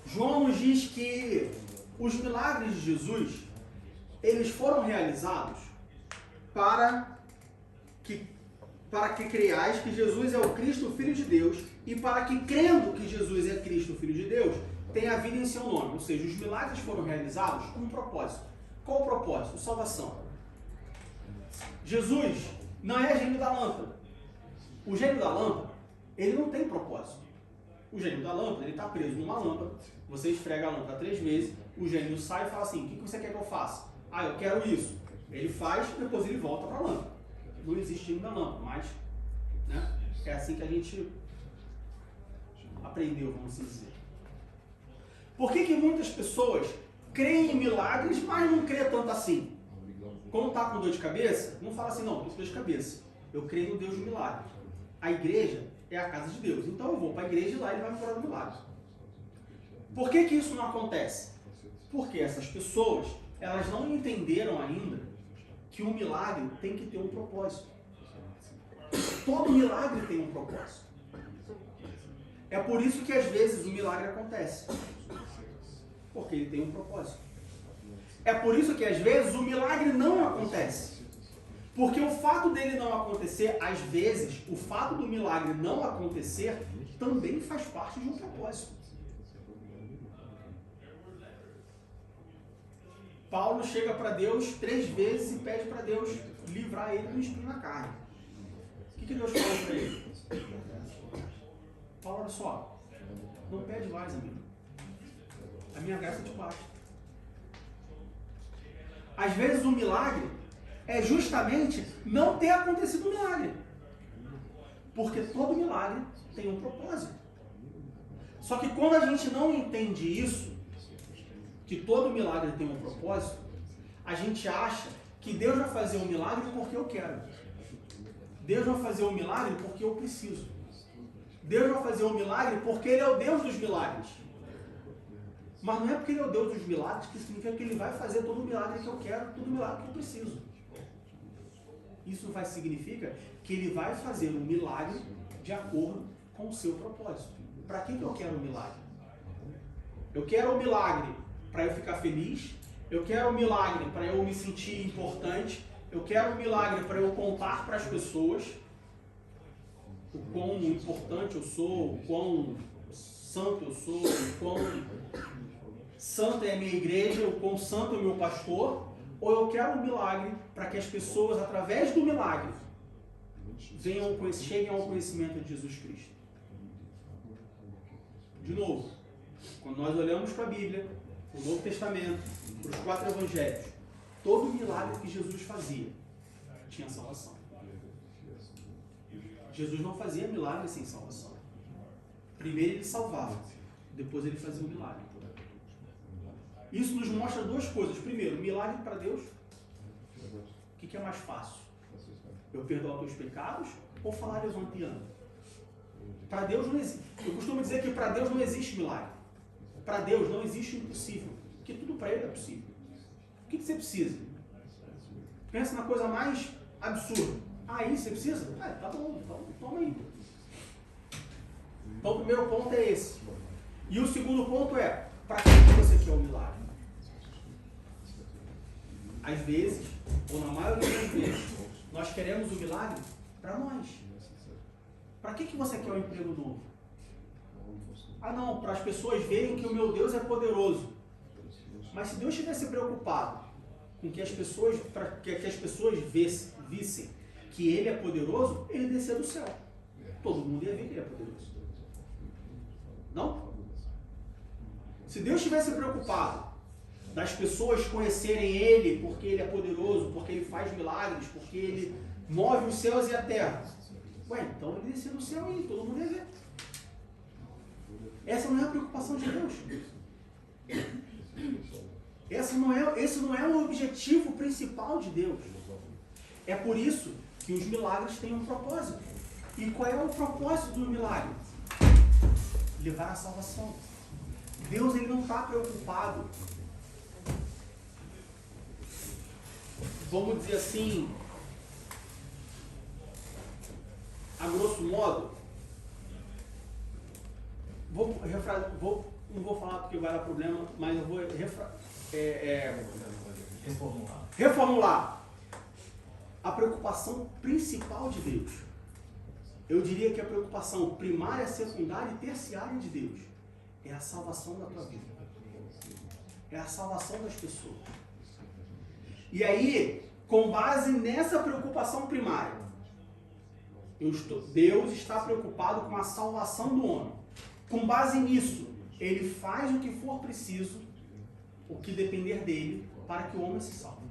João nos diz que os milagres de Jesus, eles foram realizados para que creiais que Jesus é o Cristo, o Filho de Deus, e para que, crendo que Jesus é Cristo, o Filho de Deus, tenha vida em seu nome. Ou seja, os milagres foram realizados com um propósito. Qual o propósito? Salvação. Jesus não é gênio da lâmpada. O gênio da lâmpada, ele não tem propósito. O gênio da lâmpada, ele está preso numa lâmpada, você esfrega a lâmpada 3 vezes, o gênio sai e fala assim, o que você quer que eu faça? Ah, eu quero isso. Ele faz, depois ele volta para a lâmpada. Não existe gênio da lâmpada, mas né, é assim que a gente aprendeu, vamos assim dizer. Por que muitas pessoas creem em milagres, mas não creem tanto assim? Quando está com dor de cabeça, não fala assim, não, estou com dor de cabeça. Eu creio no Deus do milagre. A igreja é a casa de Deus. Então eu vou para a igreja e lá ele vai me curar do milagre. Por que isso não acontece? Porque essas pessoas, elas não entenderam ainda que o milagre tem que ter um propósito. Todo milagre tem um propósito. É por isso que às vezes o milagre acontece. Porque ele tem um propósito. É por isso que às vezes o milagre não acontece. Porque o fato dele não acontecer, às vezes, o fato do milagre não acontecer também faz parte de um propósito. Paulo chega para Deus 3 vezes e pede para Deus livrar ele do espinho na carne. O que Deus fala para ele? Paulo, olha só, não pede mais, amigo. A minha graça te basta. Às vezes o milagre é justamente não ter acontecido o milagre. Porque todo milagre tem um propósito. Só que quando a gente não entende isso, que todo milagre tem um propósito, a gente acha que Deus vai fazer um milagre porque eu quero. Deus vai fazer um milagre porque eu preciso. Deus vai fazer um milagre porque Ele é o Deus dos milagres. Mas não é porque Ele é o Deus dos milagres que significa que Ele vai fazer todo o milagre que eu quero, todo o milagre que eu preciso. Isso significa que Ele vai fazer um milagre de acordo com o seu propósito. Para que eu quero um milagre? Eu quero um milagre para eu ficar feliz, eu quero um milagre para eu me sentir importante, eu quero um milagre para eu contar para as pessoas o quão importante eu sou, o quão santo eu sou, o quão santa é a minha igreja, o quão santo é o meu pastor, ou eu quero um milagre para que as pessoas, através do milagre, cheguem ao conhecimento de Jesus Cristo. De novo, quando nós olhamos para a Bíblia, o Novo Testamento, para os 4 Evangelhos, todo milagre que Jesus fazia tinha salvação. Jesus não fazia milagre sem salvação. Primeiro ele salvava, depois ele fazia um milagre. Isso nos mostra 2 coisas. Primeiro, milagre para Deus. O que é mais fácil? Eu perdoar os teus pecados ou falar Deus um piano? Para Deus não existe. Eu costumo dizer que para Deus não existe milagre. Para Deus não existe o impossível. Porque tudo para Ele é possível. O que você precisa? Pensa na coisa mais absurda. Ah, isso você precisa? Ah, tá bom, então toma aí. Então o primeiro ponto é esse. E o segundo ponto é, para que você quer o milagre? Às vezes, ou na maioria das vezes, nós queremos o milagre para nós. Para que você quer um emprego novo? Ah não, para as pessoas verem que o meu Deus é poderoso. Mas se Deus estivesse preocupado com que as pessoas, para que as pessoas vissem que Ele é poderoso, Ele descia do céu. Todo mundo ia ver que Ele é poderoso. Não? Se Deus estivesse preocupado das pessoas conhecerem Ele porque Ele é poderoso, porque Ele faz milagres, porque Ele move os céus e a terra, então Ele descia do céu e todo mundo ia ver. Essa não é a preocupação de Deus. Esse não é o objetivo principal de Deus. É por isso que os milagres têm um propósito. E qual é o propósito do milagre? Levar a salvação. Deus, ele não está preocupado, vamos dizer assim, a grosso modo, não vou falar porque vai dar problema, mas eu vou reformular. A preocupação principal de Deus. Eu diria que a preocupação primária, secundária e terciária de Deus é a salvação da tua vida. É a salvação das pessoas. E aí, com base nessa preocupação primária, Deus está preocupado com a salvação do homem. Com base nisso, ele faz o que for preciso, o que depender dele, para que o homem se salve.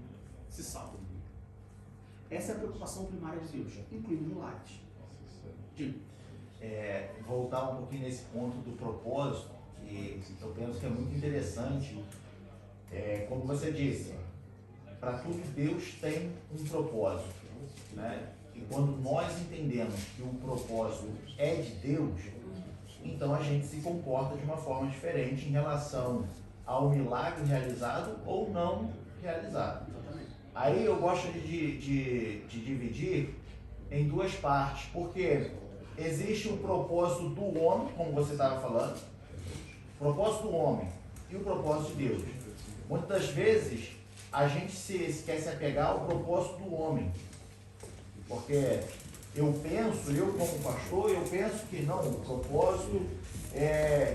Essa é a preocupação primária de Deus, incluindo milagres. Voltar um pouquinho nesse ponto do propósito, que eu penso que é muito interessante. Como você disse, para tudo Deus tem um propósito, né? E quando nós entendemos que o propósito é de Deus, então a gente se comporta de uma forma diferente em relação ao milagre realizado ou não realizado. Aí eu gosto de dividir em duas partes, porque existe o propósito do homem, como você estava falando, o propósito do homem e o propósito de Deus. Muitas vezes a gente quer se apegar ao propósito do homem, porque eu como pastor, eu penso que não, o propósito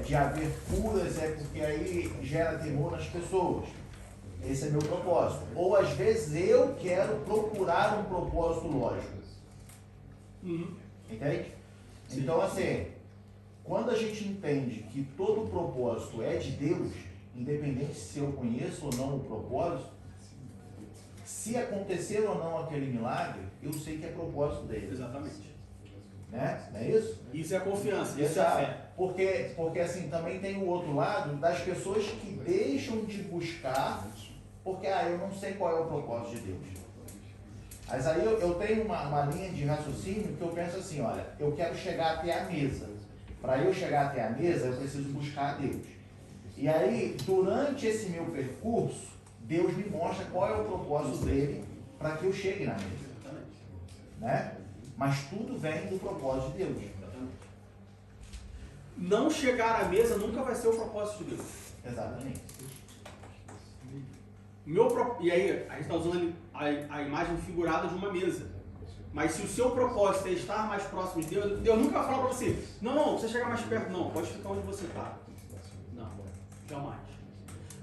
de haver curas é porque aí gera temor nas pessoas. Esse é meu propósito. Ou às vezes eu quero procurar um propósito lógico. Entende? Sim. Então assim, quando a gente entende que todo o propósito é de Deus, independente se eu conheço ou não o propósito, se acontecer ou não aquele milagre, eu sei que é propósito dele. Exatamente. Né? Não é isso? Isso é a confiança, isso é a fé. Porque assim, também tem o outro lado das pessoas que deixam de buscar porque eu não sei qual é o propósito de Deus. Mas aí eu tenho uma linha de raciocínio que eu penso assim, olha, eu quero chegar até a mesa. Para eu chegar até a mesa, eu preciso buscar a Deus. E aí, durante esse meu percurso, Deus me mostra qual é o propósito dele para que eu chegue na mesa. Né? Mas tudo vem do propósito de Deus. Não chegar à mesa nunca vai ser o propósito de Deus. Exatamente. E aí, a gente está usando a imagem figurada de uma mesa. Mas se o seu propósito é estar mais próximo de Deus, Deus nunca vai falar para você, não, você chegar mais perto, não, pode ficar onde você está. Não, jamais.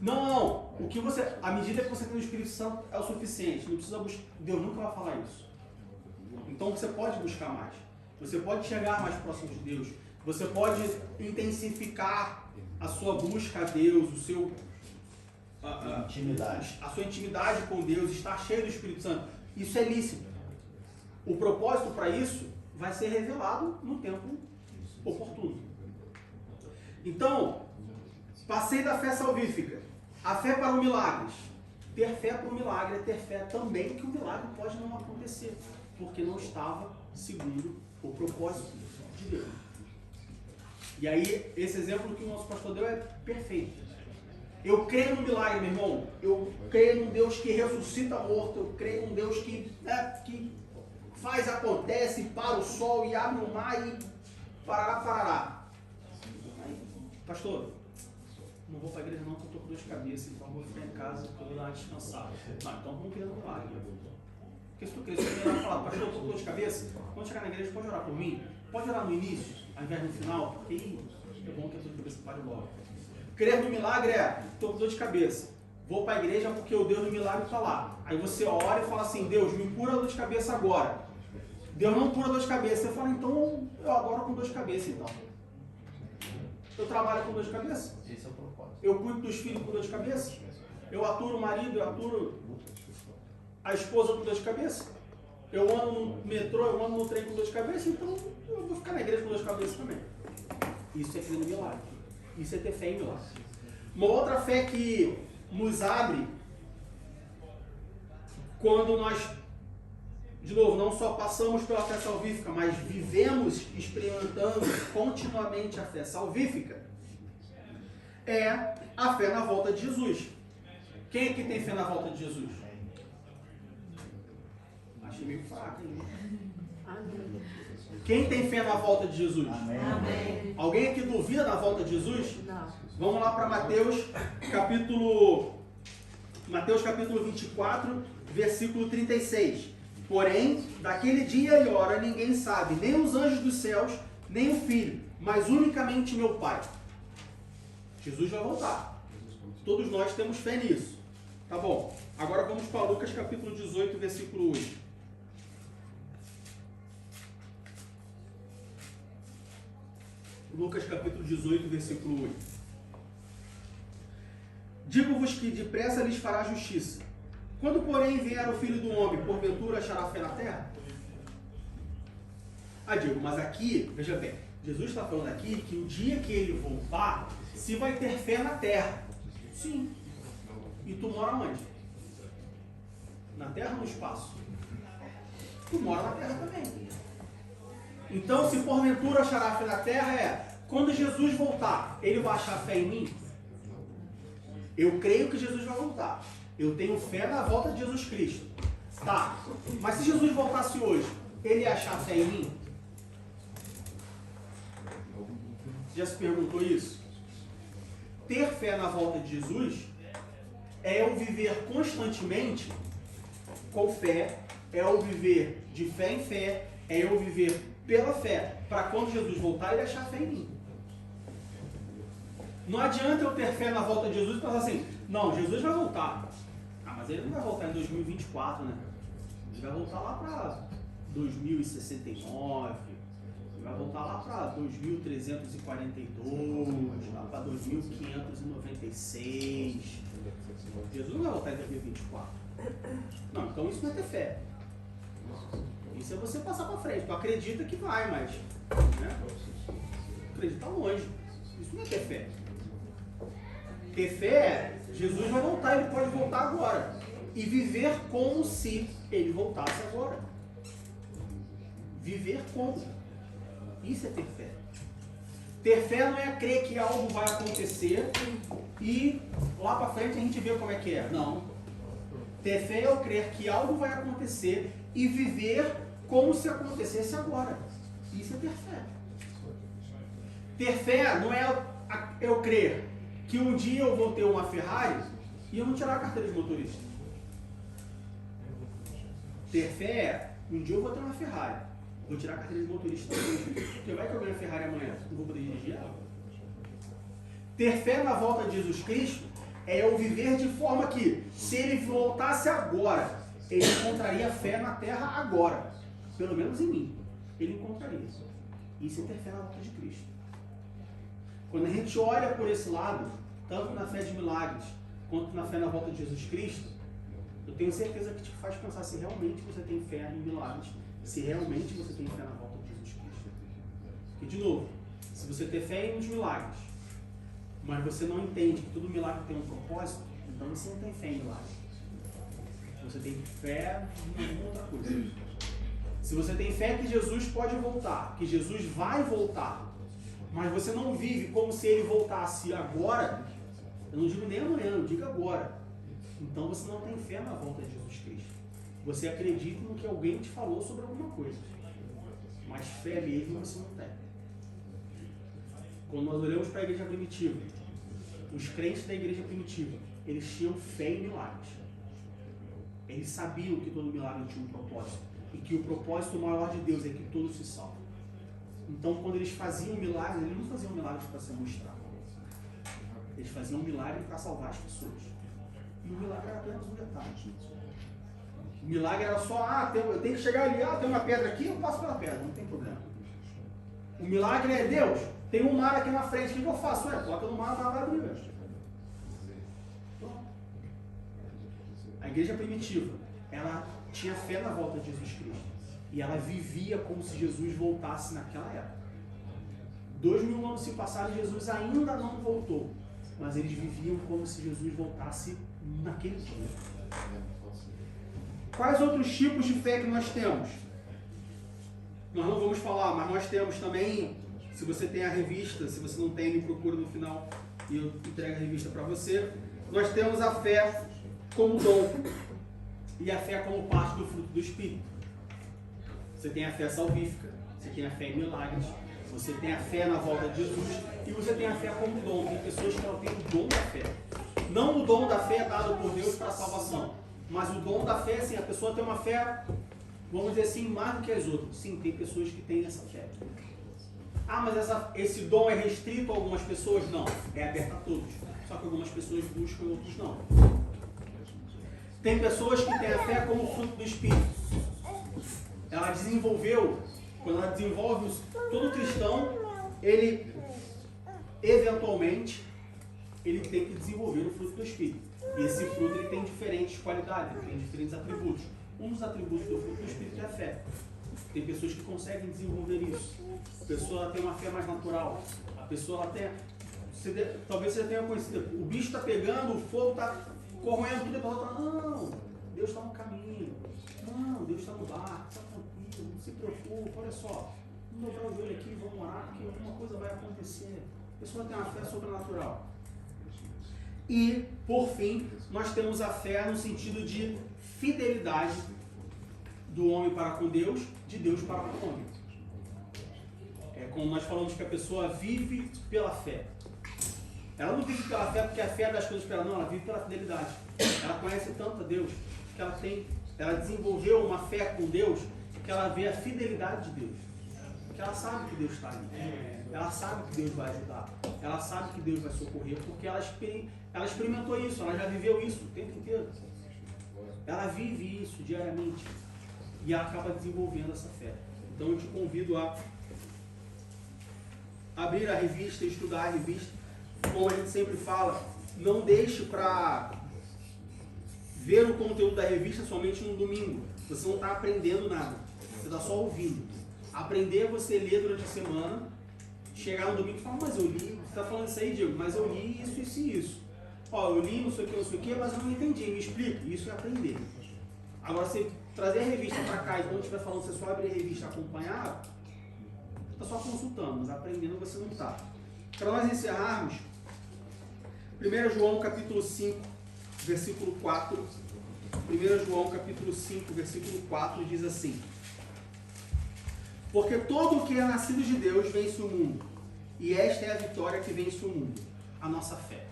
Não, a medida que você tem no Espírito Santo é o suficiente, não precisa buscar. Deus nunca vai falar isso. Então você pode buscar mais. Você pode chegar mais próximo de Deus. Você pode intensificar a sua busca a Deus, Intimidade. A sua intimidade com Deus, estar cheio do Espírito Santo. Isso é lícito. O propósito para isso vai ser revelado no tempo oportuno. Então, passei da fé salvífica. A fé para o milagre. Ter fé para o milagre é ter fé também que o milagre pode não acontecer, porque não estava segundo o propósito de Deus. E aí, esse exemplo que o nosso pastor deu é perfeito. Eu creio no milagre, meu irmão. Eu creio num Deus que ressuscita morto. Eu creio num Deus que faz, acontece, para o sol e abre o mar e parará. Aí, pastor, não vou para a igreja não, porque eu estou com dor de cabeça, então eu vou ficar em casa, porque eu vou dar uma descansada. Não, então vamos crer no milagre. Porque se tu crer, você vai falar, pastor, eu estou com dor de cabeça, quando chegar na igreja, pode orar por mim? Pode orar no início, ao invés no final, porque é bom que a dor de cabeça pare logo. Crer no milagre estou com dor de cabeça, vou para a igreja porque o Deus do milagre está lá. Aí você ora e fala assim, Deus, me cura a dor de cabeça agora. Deus não cura a dor de cabeça. Você fala, então eu agora com dor de cabeça, então. Eu trabalho com dor de cabeça? Esse é o propósito. Eu cuido dos filhos com dor de cabeça? Eu aturo o marido, eu aturo a esposa com dor de cabeça? Eu ando no metrô, eu ando no trem com dor de cabeça, então eu vou ficar na igreja com dor de cabeça também. Isso é crer no milagre. Isso é ter fé em milagre. Uma outra fé que nos abre quando nós De novo, não só passamos pela fé salvífica, mas vivemos experimentando continuamente a fé salvífica, é a fé na volta de Jesus. Quem aqui tem fé na volta de Jesus? Achei meio fraco, hein? Amém. Quem tem fé na volta de Jesus? Amém. Amém. Alguém aqui duvida da volta de Jesus? Não. Vamos lá para Mateus capítulo 24, versículo 36. Porém, daquele dia e hora ninguém sabe, nem os anjos dos céus, nem o Filho, mas unicamente meu Pai. Jesus vai voltar. Todos nós temos fé nisso. Tá bom. Agora vamos para Lucas capítulo 18, versículo 8. Lucas capítulo 18, versículo 8. Digo-vos que depressa lhes fará justiça. Quando, porém, vier o Filho do Homem, porventura achará fé na terra? Digo, mas aqui, veja bem, Jesus está falando aqui que o dia que ele voltar, se vai ter fé na terra. Sim. E tu mora onde? Na terra ou no espaço? Tu mora na terra também. Então, se porventura achará fé na terra, quando Jesus voltar, ele vai achar fé em mim? Eu creio que Jesus vai voltar. Eu tenho fé na volta de Jesus Cristo. Tá, mas se Jesus voltasse hoje, ele ia achar fé em mim? Já se perguntou isso? Ter fé na volta de Jesus é eu viver constantemente com fé, é eu viver de fé em fé, é eu viver pela fé, para quando Jesus voltar, ele achar fé em mim. Não adianta eu ter fé na volta de Jesus e pensar assim, não, Jesus vai voltar. Mas ele não vai voltar em 2024, né? Ele vai voltar lá para 2069, ele vai voltar lá para 2342, lá para 2596. Jesus não vai voltar em 2024. Não, então isso não é ter fé. Isso é você passar para frente. Tu acredita que vai, mas né? Acredita longe. Isso não é ter fé. Ter fé, Jesus vai voltar, ele pode voltar agora. E viver como se ele voltasse agora. Viver como. Isso é ter fé. Ter fé não é crer que algo vai acontecer e lá para frente a gente vê como é que é. Não. Ter fé é eu crer que algo vai acontecer e viver como se acontecesse agora. Isso é ter fé. Ter fé não é eu crer que um dia eu vou ter uma Ferrari e eu não tirar a carteira de motorista. Ter fé é, um dia eu vou ter uma Ferrari, vou tirar a carteira de motorista hoje, porque vai que eu ganho a Ferrari amanhã, não vou poder dirigir ela. Ter fé na volta de Jesus Cristo é eu viver de forma que, se ele voltasse agora, ele encontraria fé na terra agora. Pelo menos em mim. Ele encontraria isso. Isso é ter fé na volta de Cristo. Quando a gente olha por esse lado, tanto na fé de milagres, quanto na fé na volta de Jesus Cristo, eu tenho certeza que te faz pensar se realmente você tem fé em milagres, se realmente você tem fé na volta de Jesus Cristo. E de novo, se você tem fé nos milagres, mas você não entende que todo milagre tem um propósito, então você não tem fé em milagres. Você tem fé em alguma outra coisa. Se você tem fé que Jesus pode voltar, que Jesus vai voltar, mas você não vive como se ele voltasse agora, eu não digo nem amanhã, eu digo agora. Então você não tem fé na volta de Jesus Cristo. Você acredita no que alguém te falou sobre alguma coisa, mas fé mesmo você não tem. Quando nós olhamos para a igreja primitiva, os crentes da igreja primitiva, eles tinham fé em milagres. Eles sabiam que todo milagre tinha um propósito e que o propósito maior de Deus é que todos se salvam. Então, quando eles faziam milagres, eles não faziam milagres para se mostrar. Eles faziam milagre para salvar as pessoas. E o milagre era apenas um detalhe. O milagre era só, eu tenho que chegar ali, tem uma pedra aqui, eu passo pela pedra, não tem problema. O milagre é, Deus, tem um mar aqui na frente, o que eu faço? Coloca no mar, o mar vai abrir. A igreja primitiva, ela tinha fé na volta de Jesus Cristo. E ela vivia como se Jesus voltasse naquela época. 2000 anos se passaram e Jesus ainda não voltou. Mas eles viviam como se Jesus voltasse naquele dia. Quais outros tipos de fé que nós temos? Nós não vamos falar, mas nós temos também, se você tem a revista, se você não tem, me procura no final e eu entrego a revista para você. Nós temos a fé como dom e a fé como parte do fruto do Espírito. Você tem a fé salvífica, você tem a fé em milagres, você tem a fé na volta de Jesus e você tem a fé como dom. Tem pessoas que não têm o dom da fé. Não o dom da fé dado por Deus para a salvação, mas o dom da fé, assim, a pessoa tem uma fé, vamos dizer assim, mais do que as outras. Sim, tem pessoas que têm essa fé. Ah, mas esse dom é restrito a algumas pessoas? Não, é aberto a todos. Só que algumas pessoas buscam e outros não. Tem pessoas que têm a fé como fruto do Espírito. Ela desenvolveu, quando ela desenvolve, todo cristão, ele, eventualmente, ele tem que desenvolver o fruto do Espírito. E esse fruto ele tem diferentes qualidades, ele tem diferentes atributos. Um dos atributos do fruto do Espírito é a fé. Tem pessoas que conseguem desenvolver isso. A pessoa tem uma fé mais natural. A pessoa ela tem... talvez você tenha conhecido. O bicho está pegando, o fogo está corroendo tudo. E a pessoa fala, não, Deus está no caminho. Não, Deus está no barco, está tranquilo, não se preocupe, olha só. Vamos dobrar o joelho aqui, vamos orar, porque alguma coisa vai acontecer. A pessoa tem uma fé sobrenatural. E, por fim, nós temos a fé no sentido de fidelidade do homem para com Deus, de Deus para com o homem. É como nós falamos que a pessoa vive pela fé. Ela não vive pela fé porque a fé é das coisas para ela, não, ela vive pela fidelidade. Ela conhece tanto a Deus que ela desenvolveu uma fé com Deus que ela vê a fidelidade de Deus. Que ela sabe que Deus está ali. Ela sabe que Deus vai ajudar. Ela sabe que Deus vai socorrer porque ela experimentou isso, ela já viveu isso o tempo inteiro. Ela vive isso diariamente e ela acaba desenvolvendo essa fé. Então eu te convido a abrir a revista, estudar a revista. Como a gente sempre fala, não deixe para ver o conteúdo da revista somente no domingo. Você não está aprendendo nada, você está só ouvindo. Aprender é você ler durante a semana, chegar no domingo e falar, mas eu li, você está falando isso aí, Diego, mas eu li isso, isso e isso. Ó, eu li não sei o que, mas eu não entendi, me explica. Isso é aprender. Agora, você trazer a revista para cá e quando estiver falando, você só abre a revista e acompanhar, está só consultando, mas aprendendo você não está. Para nós encerrarmos, 1 João capítulo 5, versículo 4. 1 João capítulo 5, versículo 4 diz assim: porque todo o que é nascido de Deus vence o mundo, e esta é a vitória que vence o mundo, a nossa fé.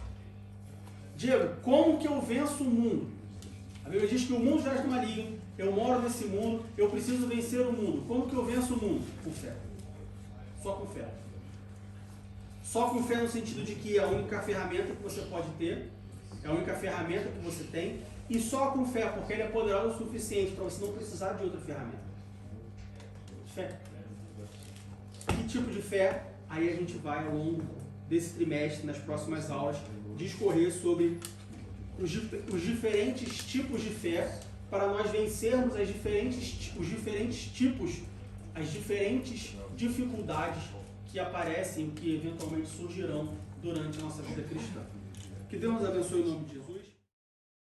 Diego, como que eu venço o mundo? A Bíblia diz que o mundo já é do maligno, eu moro nesse mundo, eu preciso vencer o mundo. Como que eu venço o mundo? Com fé. Só com fé. Só com fé no sentido de que é a única ferramenta que você pode ter, é a única ferramenta que você tem, e só com fé, porque ele é poderoso o suficiente para você não precisar de outra ferramenta. Fé. Que tipo de fé? Aí a gente vai ao longo desse trimestre, nas próximas aulas, discorrer sobre os diferentes tipos de fé para nós vencermos os diferentes tipos, as diferentes dificuldades que aparecem, que eventualmente surgirão durante a nossa vida cristã. Que Deus nos abençoe em nome de Jesus.